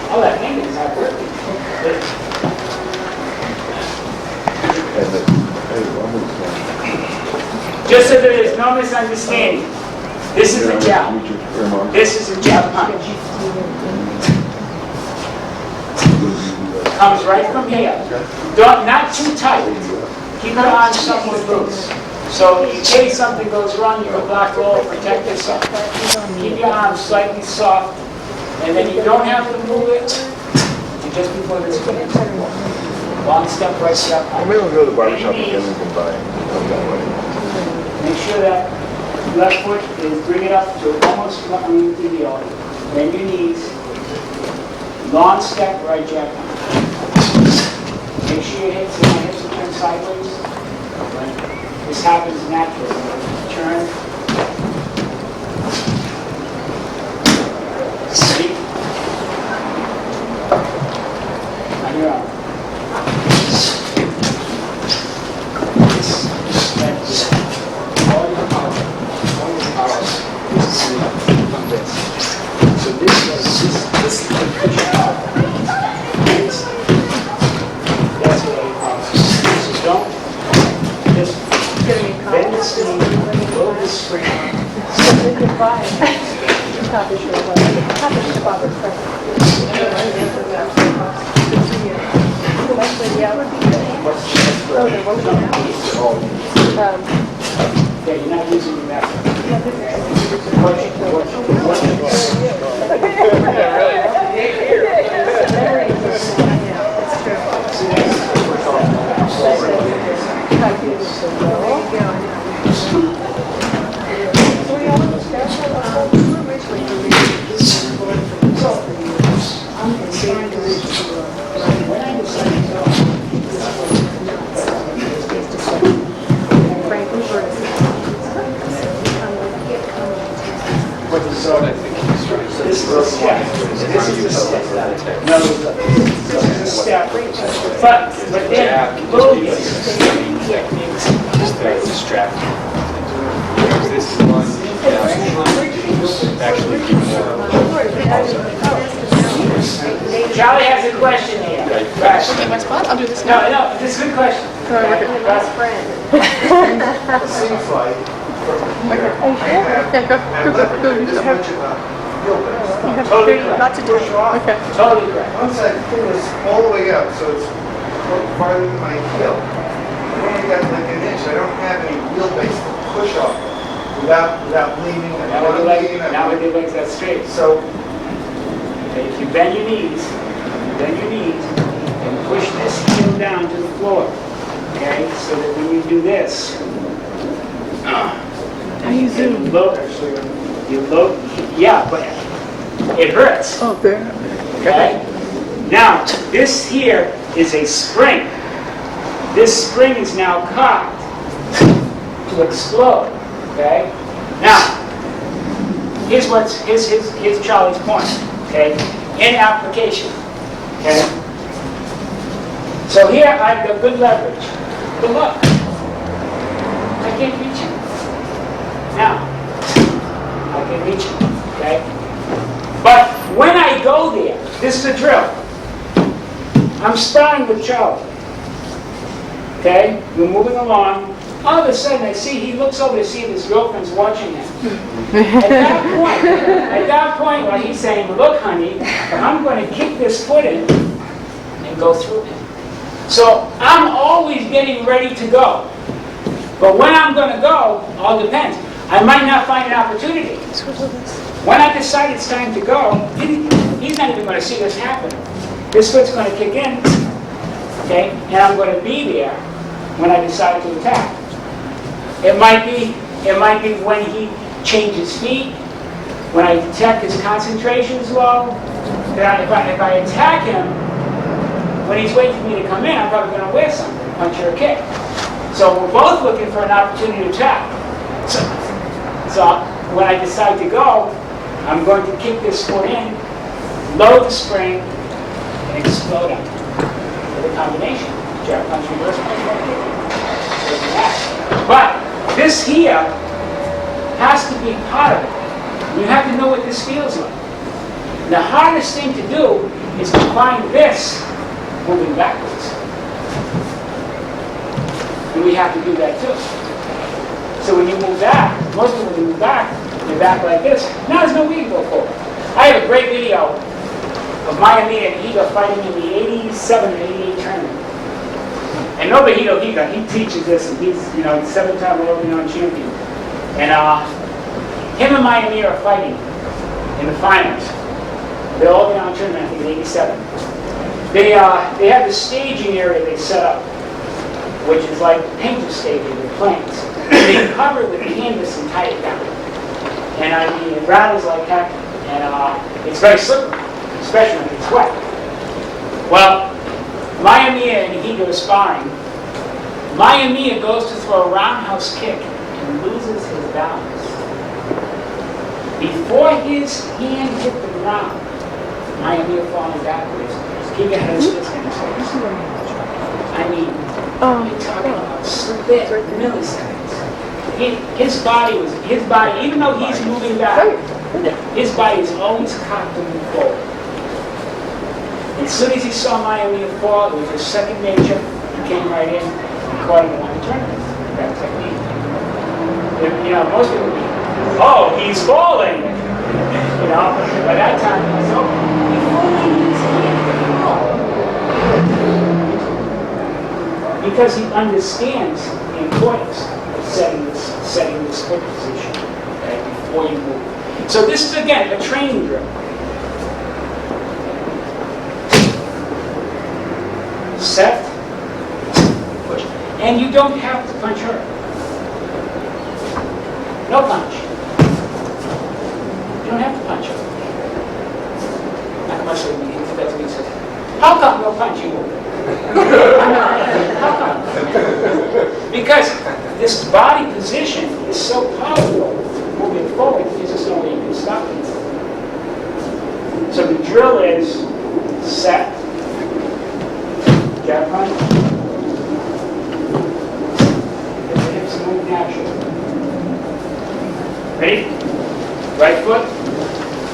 Oh, that name is not working. Just so there is no misunderstanding, this is a jab. This is a jab punch. Comes right from here. Not too tight. Keep your arms somewhat loose. So in case something goes wrong, you can block roll, protect yourself. Keep your arms slightly soft, and then you don't have to move it. You just before this finish. Long step, right step. Maybe we'll go to the barbershop again and can buy it. Make sure that left foot is, bring it up to almost underneath the heel. Bend your knees. Long step, right jab. Make sure your hips will turn sideways. This happens naturally. Turn. Ready? On your own. All your power is from this. So this push out. That's what I call it. So don't just bend the knee, roll the spring. Yeah, you're not using your back. Watch. When I decided to go, so this is a step. This is a step. No, this is a step. But then, move this. Distracting. This is one, actually keep Charlie has a question here. My spot? I'll do this No, now. no, this is a good question. Best friend. It seems like, Are you sure? Yeah, go do this something. much about wheelbase. You have Totally to, not to do it. Okay. Totally correct. Once I pull this all the way up, so it's farther than my heel, I've only got like an inch. I don't have any wheelbase to push off without leaning and Now with leaning. your legs that straight. So, Okay, if you bend your knees, and push this heel down to the floor. Okay, so that when you do this, How you zoom? you look, yeah, but it hurts. Oh, there. Okay? Now, this here is a spring. This spring is now cocked to explode. Okay? Now, here's Charlie's point. Okay? In application. Okay? So here I've got good leverage. But look, I can't reach it. Now, I can reach it. Okay? But when I go there, this is a drill. I'm starting with Charlie. Okay? We're moving along. All of a sudden, I see he looks over to see if his girlfriend's watching him. At that point, when he's saying, "Look, honey, I'm going to kick this foot in and go through it." So I'm always getting ready to go. But when I'm going to go, all depends. I might not find an opportunity. When I decide it's time to go, he's not even going to see this happen. This foot's going to kick in, okay, and I'm going to be there when I decide to attack. It might be when he changes feet, when I detect his concentration's low. That if I attack him, when he's waiting for me to come in, I'm probably going to wear something, punch or a kick. So we're both looking for an opportunity to attack. So when I decide to go, I'm going to kick this foot in, load the spring, and explode him with a combination. Jab punch, reverse punch, right here. But this here has to be part of it. You have to know what this feels like. The hardest thing to do is to find this moving backwards. And we have to do that too. So when you move back, most people when you move back, you're back like this. Now there's no way to go forward. I have a great video of Miami and Higa fighting in the 87 and 88 tournament. And Nobuhito Higa, he teaches this, and he's, 7-time world renowned champion. And him and Miami are fighting in the finals. They're all renowned tournament, I think, in 87. They have the staging area they set up, which is like painter staging with plants. They cover it with canvas and tie it down. And I mean, it rattles like heck, and it's very slippery, especially when it's wet. Well, Miami and Higa are sparring. Miami goes to throw a roundhouse kick and loses his balance. Before his hand hit the ground, Miami falling backwards. Higa had his fist in his face. I mean, you're talking about split milliseconds. His body, even though he's moving back, his body is always cocked to move forward. As soon as he saw Miami fall, it was his second nature. He came right in and caught him and won the tournament. That technique. Most people would be, oh, he's falling. By that time, it was over. Because he understands the importance of setting this foot position, okay, before you move. So this is, again, a training drill. Set, push. And you don't have to punch her. No punch. You don't have to punch her. Not much of me, that's what he says. How come no punching movement? How come? Because this body position is so powerful moving forward, there's just no way you can stop it. So the drill is set, jab punch, get the hips move naturally. Ready? Right foot,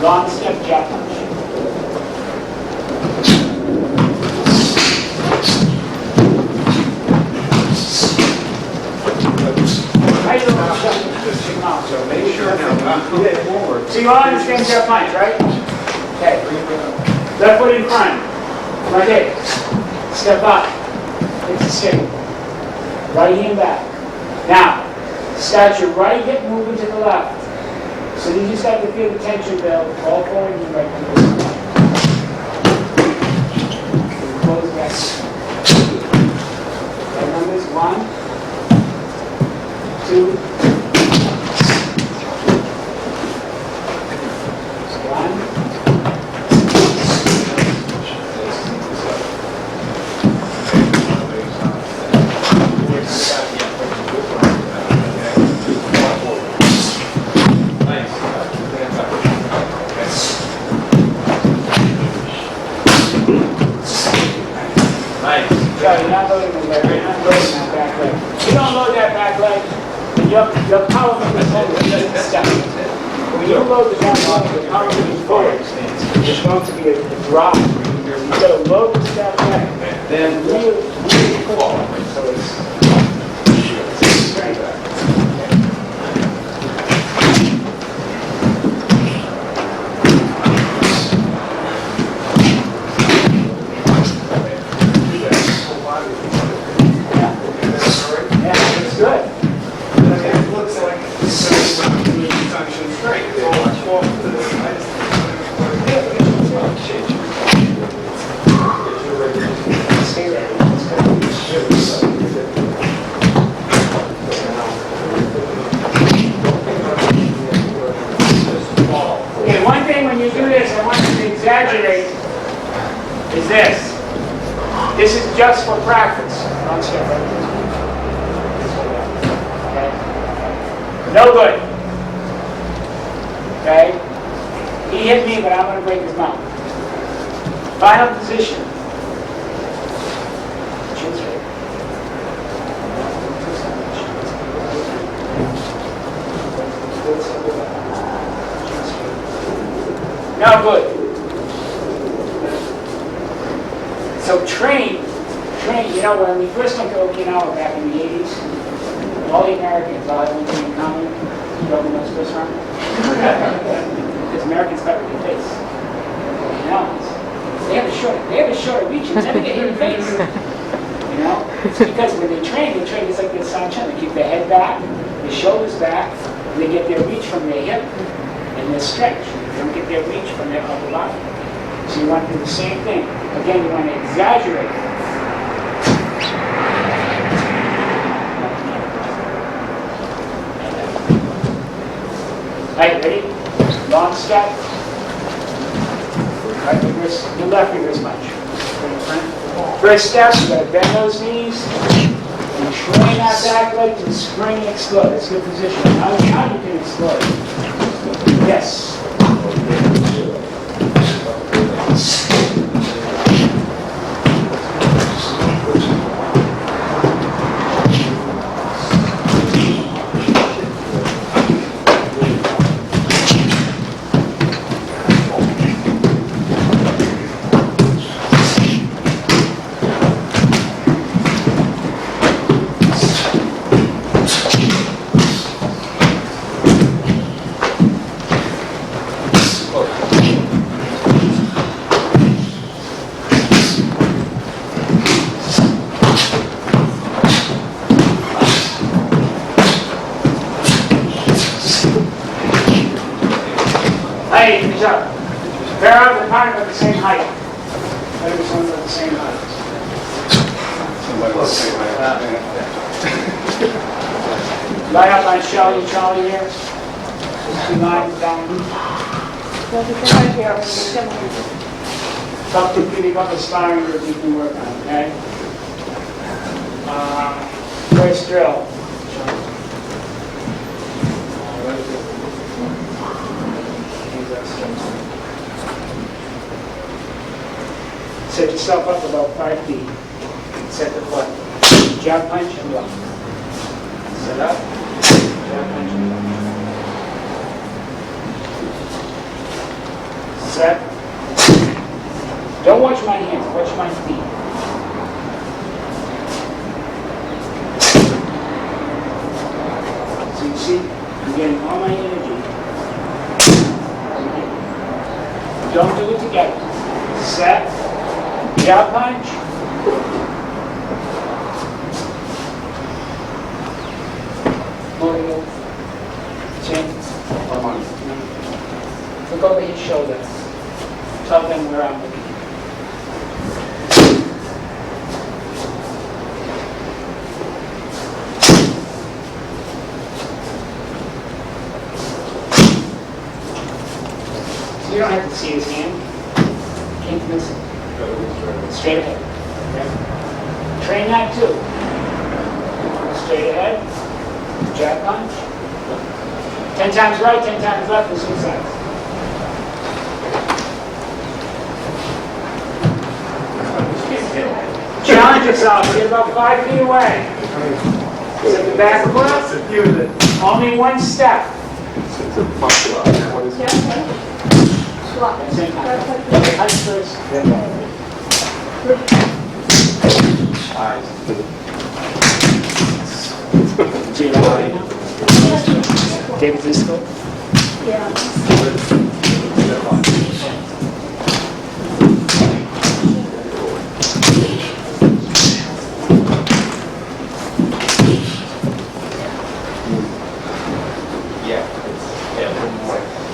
long step, jab punch. Right little shot. So make sure now, hit it forward. So you all understand jab punch, right? Okay. Left foot in front. Right hip. Step up. It's a stick. Right hand back. Now, start your right hip moving to the left. So you just have to feel the tension build. All forward and right to the left. Close back. Right numbers. 1, 2, 1. You're not loading the leg, you're not loading that back leg. You don't load that back leg, and your power movement is step. When you load the back leg, the power movement forward, there's going to be a drop. You've got to load this back leg, then really pull. So it's straight back. Exaggerate is this. This is just for practice. One step right there. Okay? No good. Okay? He hit me, but I'm going to break his mouth. Final position. Chin straight. Now good. So train, you know, when we first went to Okinawa back in the 80s, all the Americans all had one thing in common. You know who knows this from? Because Americans cut with their face. Okinawans, they have a shorter reach and never get hit in the face. You know? It's because when they train just like this Sanchan. They keep their head back, their shoulders back, and they get their reach from their hip and their stretch. They don't get their reach from their upper body. So you want to do the same thing. Again, you want to exaggerate. Right, ready? Long step. Right reverse, your left reverse punch. First step, you got to bend those knees. And train that back leg to spring and explode. That's a good position. Now you can explode. Yes. Hey, good job. Pair up and partner at the same height. Better be someone at the same height. Line up on Charlie here. Just 2 lines down. Talk to me about the sparring that you can work on, okay? First drill. Set yourself up about 5 feet. Set the foot. Jab, punch, and block. Set up. Jab, punch, and block. Set. Don't watch my hands, watch my feet. So you see, I'm getting all my energy. Don't do it together. Set. Jab punch. Motor. Chin. Look over his shoulder. Tell them where I'm looking. You don't have to see his hand. Keep this straight ahead. Okay? Train that too. Straight ahead. Jab punch. 10 times right, 10 times left, and switch sides. Challenge yourself. Get about 5 feet away. Set the back foot. Only one step. Same time. Punch first, then David Disco?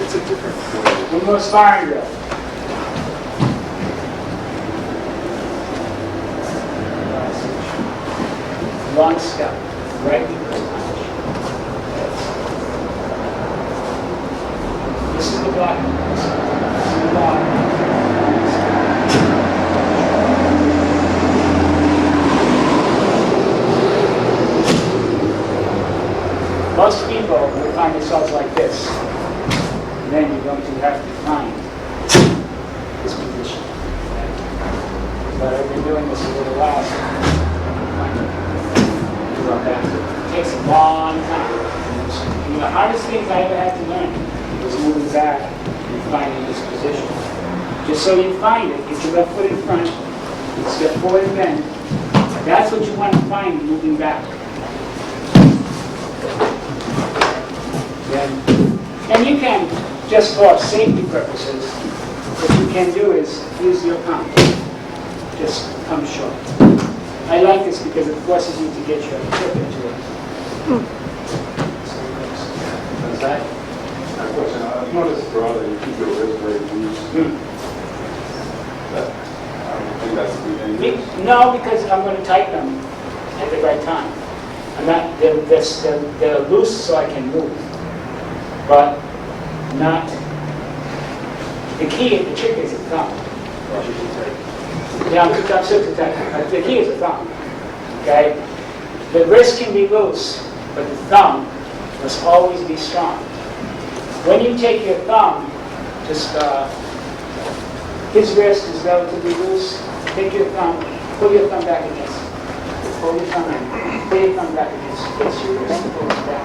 It's a different way. One more sparring drill. Long step. Right knee first punch. This is the block. This is the block. Most people will find themselves like this. And then you're going to have to find this position. But I've been doing this a little while. It takes a long time. And the hardest things I ever had to learn was moving back and finding this position. Just so you find it, get your left foot in front, step forward and bend. That's what you want to find moving back. And you can, just for safety purposes, what you can do is use your palm. Just come short. I like this because it forces you to get your hip into it. What's that? Question, I've noticed throughout that you keep your wrist very loose. I don't think that's the end. No, because I'm going to tighten them at the right time. I'm not, they're loose so I can move, but not. The key, the trick is the thumb. Yeah, I'm still too tight. The key is the thumb. Okay? The wrist can be loose, but the thumb must always be strong. When you take your thumb, just his wrist is relatively loose. Take your thumb, pull your thumb back against it. Pull your thumb in. Pull your thumb back against it. It's your wrist. Pull it back.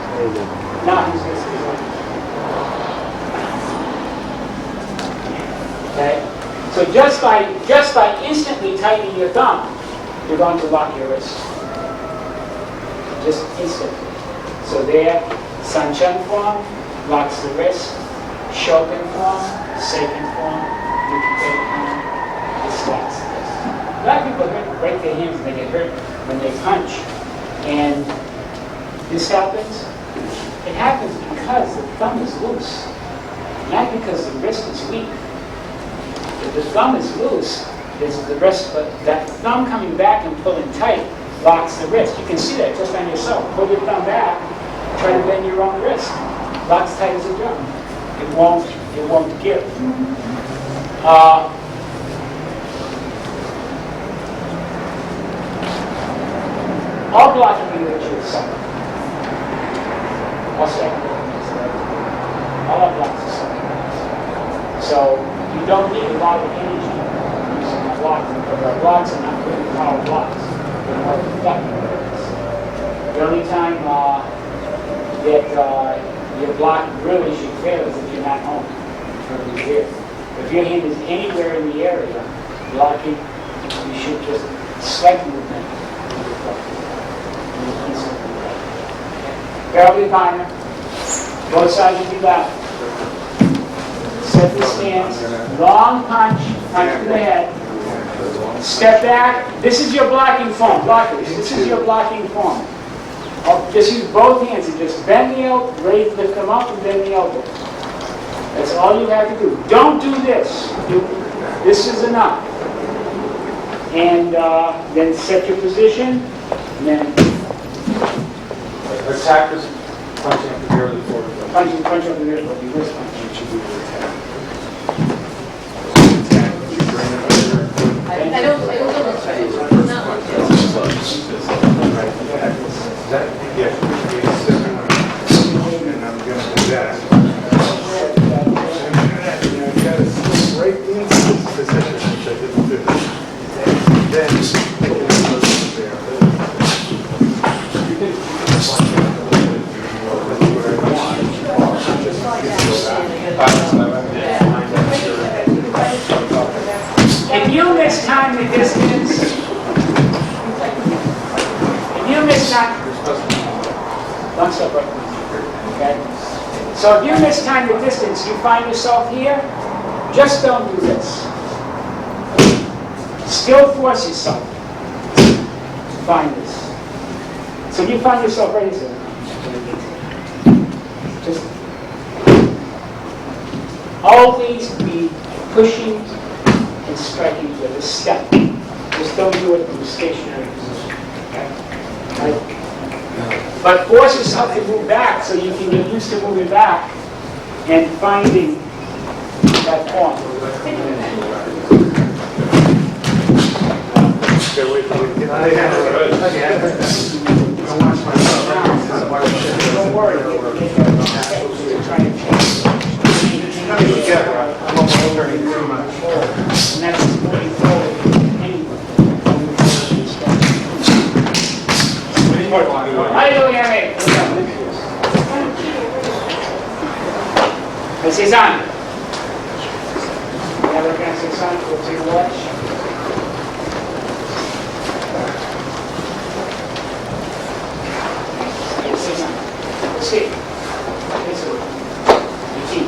Now his wrist is on. Okay? So just by instantly tightening your thumb, you're going to lock your wrist. Just instantly. So there, Sanchen form locks the wrist. Shoken form, Seiken form, Yukite form, it locks the wrist. A lot of people break their hands and they get hurt when they punch. And this happens. It happens because the thumb is loose, not because the wrist is weak. If the thumb is loose, there's the wrist, but that thumb coming back and pulling tight locks the wrist. You can see that just on yourself. Pull your thumb back, try to bend your own wrist. Locks tight as a drum. It won't give. all blocking the electric sucker. All secondaries, all our blocks are secondaries. So you don't need a lot of energy using the blocks, because our blocks are not really power blocks. They're more conducting blocks. The only time that your block really should fail is if you're not home for the year. If your hand is anywhere in the area blocking, you should just slightly move it. Barrel the timer. Both sides will be level. Set the stance. Long punch to the head. Step back. This is your blocking form. Blockers. This is your blocking form. Just use both hands and just bend the elbow, lift them up and bend the elbow. That's all you have to do. Don't do this. This is enough. And then set your position. And then Attackers punching up the rear of the forward. punch up the middle of your wrist punch. I don't know this way. Not like this. That, yeah, and I'm gonna do that. You gotta sit right into this position, which I didn't do. Then, take it there. If you mistime the distance, one step right, okay? So if you mistime the distance, you find yourself here, just don't do this. Still force yourself to find this. So you find yourself right here, just always be pushing and striking with a step. Just don't do it from a stationary position, okay? Right? But force yourself to move back so you can get used to moving back and finding that point. Okay, wait till we get out of here. Don't worry. Try and change. I'm almost turning too much. And that's moving forward anyway. How you doing, Eric? This is on. Never gonna say something, we'll take a watch. This is on. Let's see. This is the key.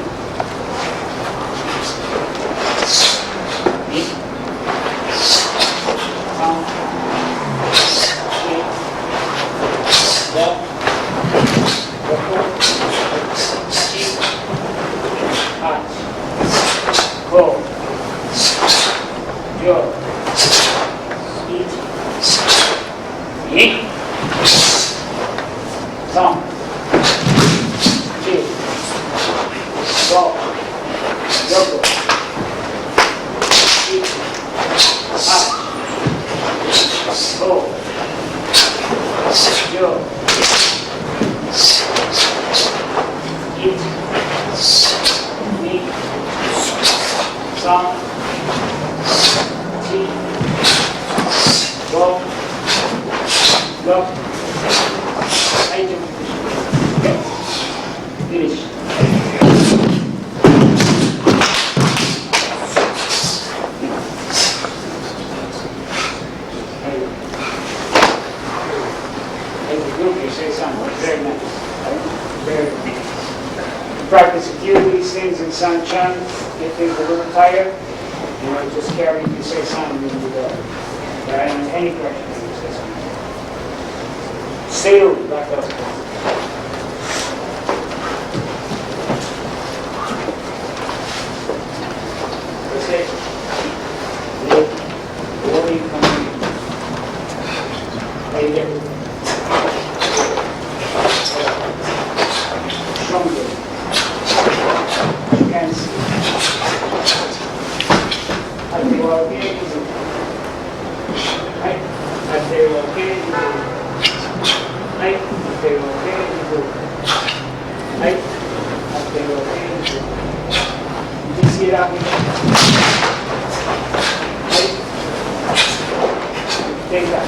Practice a few of these things in sunshine, get things a little tired, you know, just carry, you say something, and you go. Right? And any questions, you say something. Stay over, back up. That's it. What are you coming in? Right there. Stronger. Hands. As they walk in, right? As they walk in, Height, they rotate, you do. Height, they rotate, you do. You can see it out here. Height. Take that.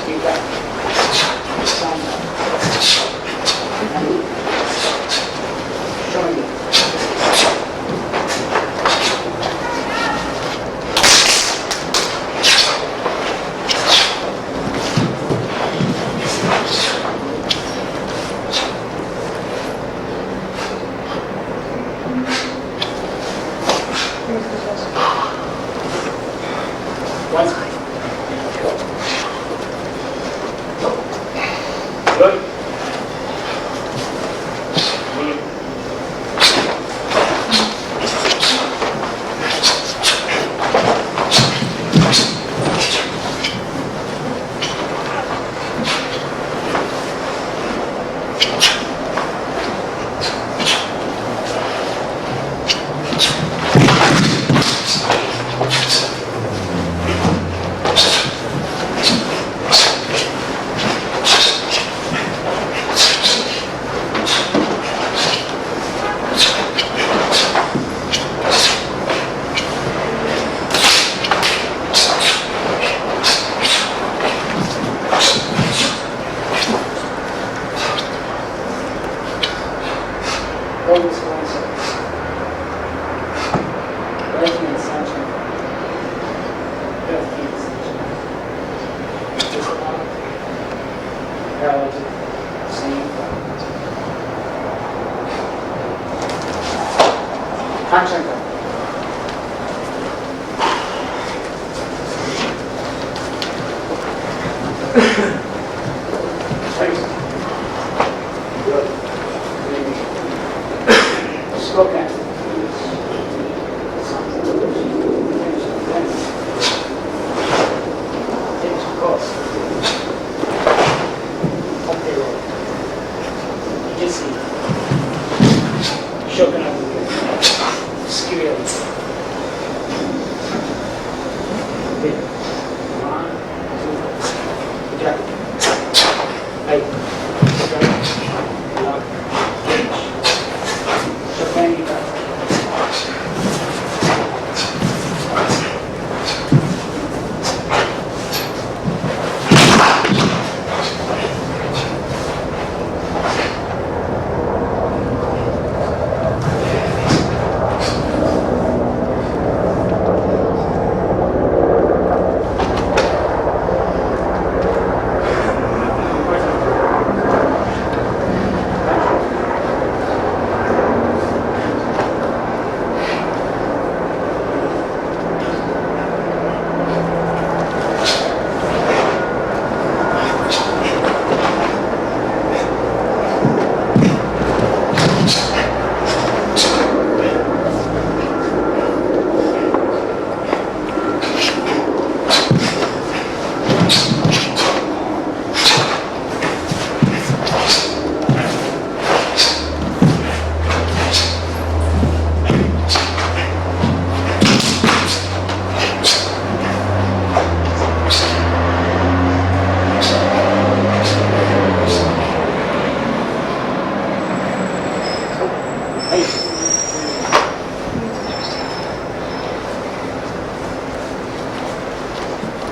Take that. Sound that. Showing it. Once. Good. Hold this one second. Right hand center. Left hand center. Just up. Parallel to the same. Concentrate. Good. Slow down. Take too close. Okay, roll. You can see. Choking up the way. Skew. Okay. 1, 2. Good job. Hey. Straight. Lock. Catch. Choking up.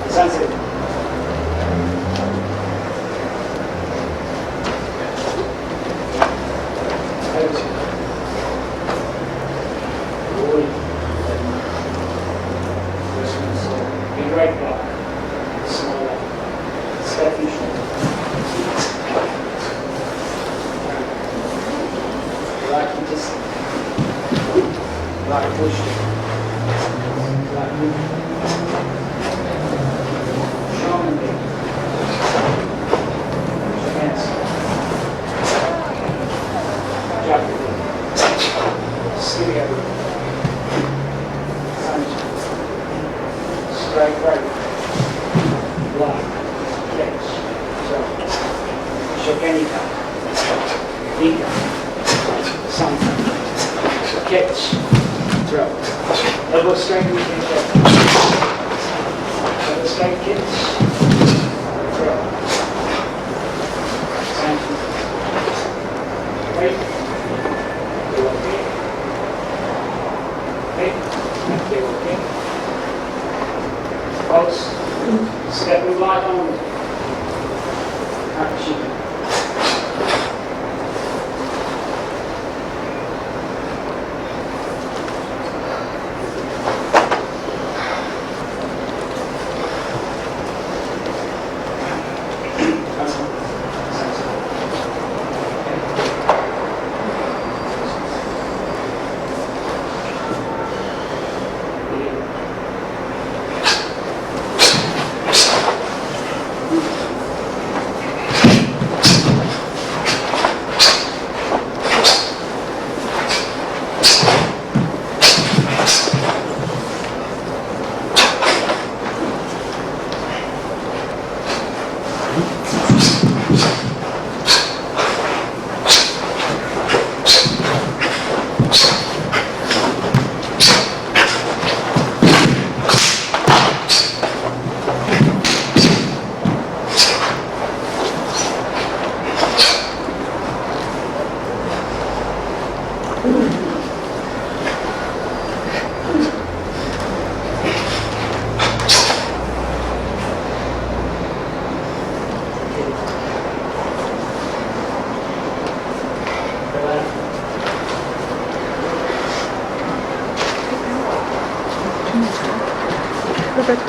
Sunset. Be right back. Small left. Step your shoulder. Rock you just. Rock push. Rock move. Strong and big. Your hands. Drop your feet. Skinny everything. Strike right. Block. Catch. Throw. Shook anytime. Nika. Sometime. Catch. Throw. Elbow strike, we can catch. Elbow strike, catch. Throw. Right? You okay? Okay? You okay? Folks, step and glide on. Action. Perfect,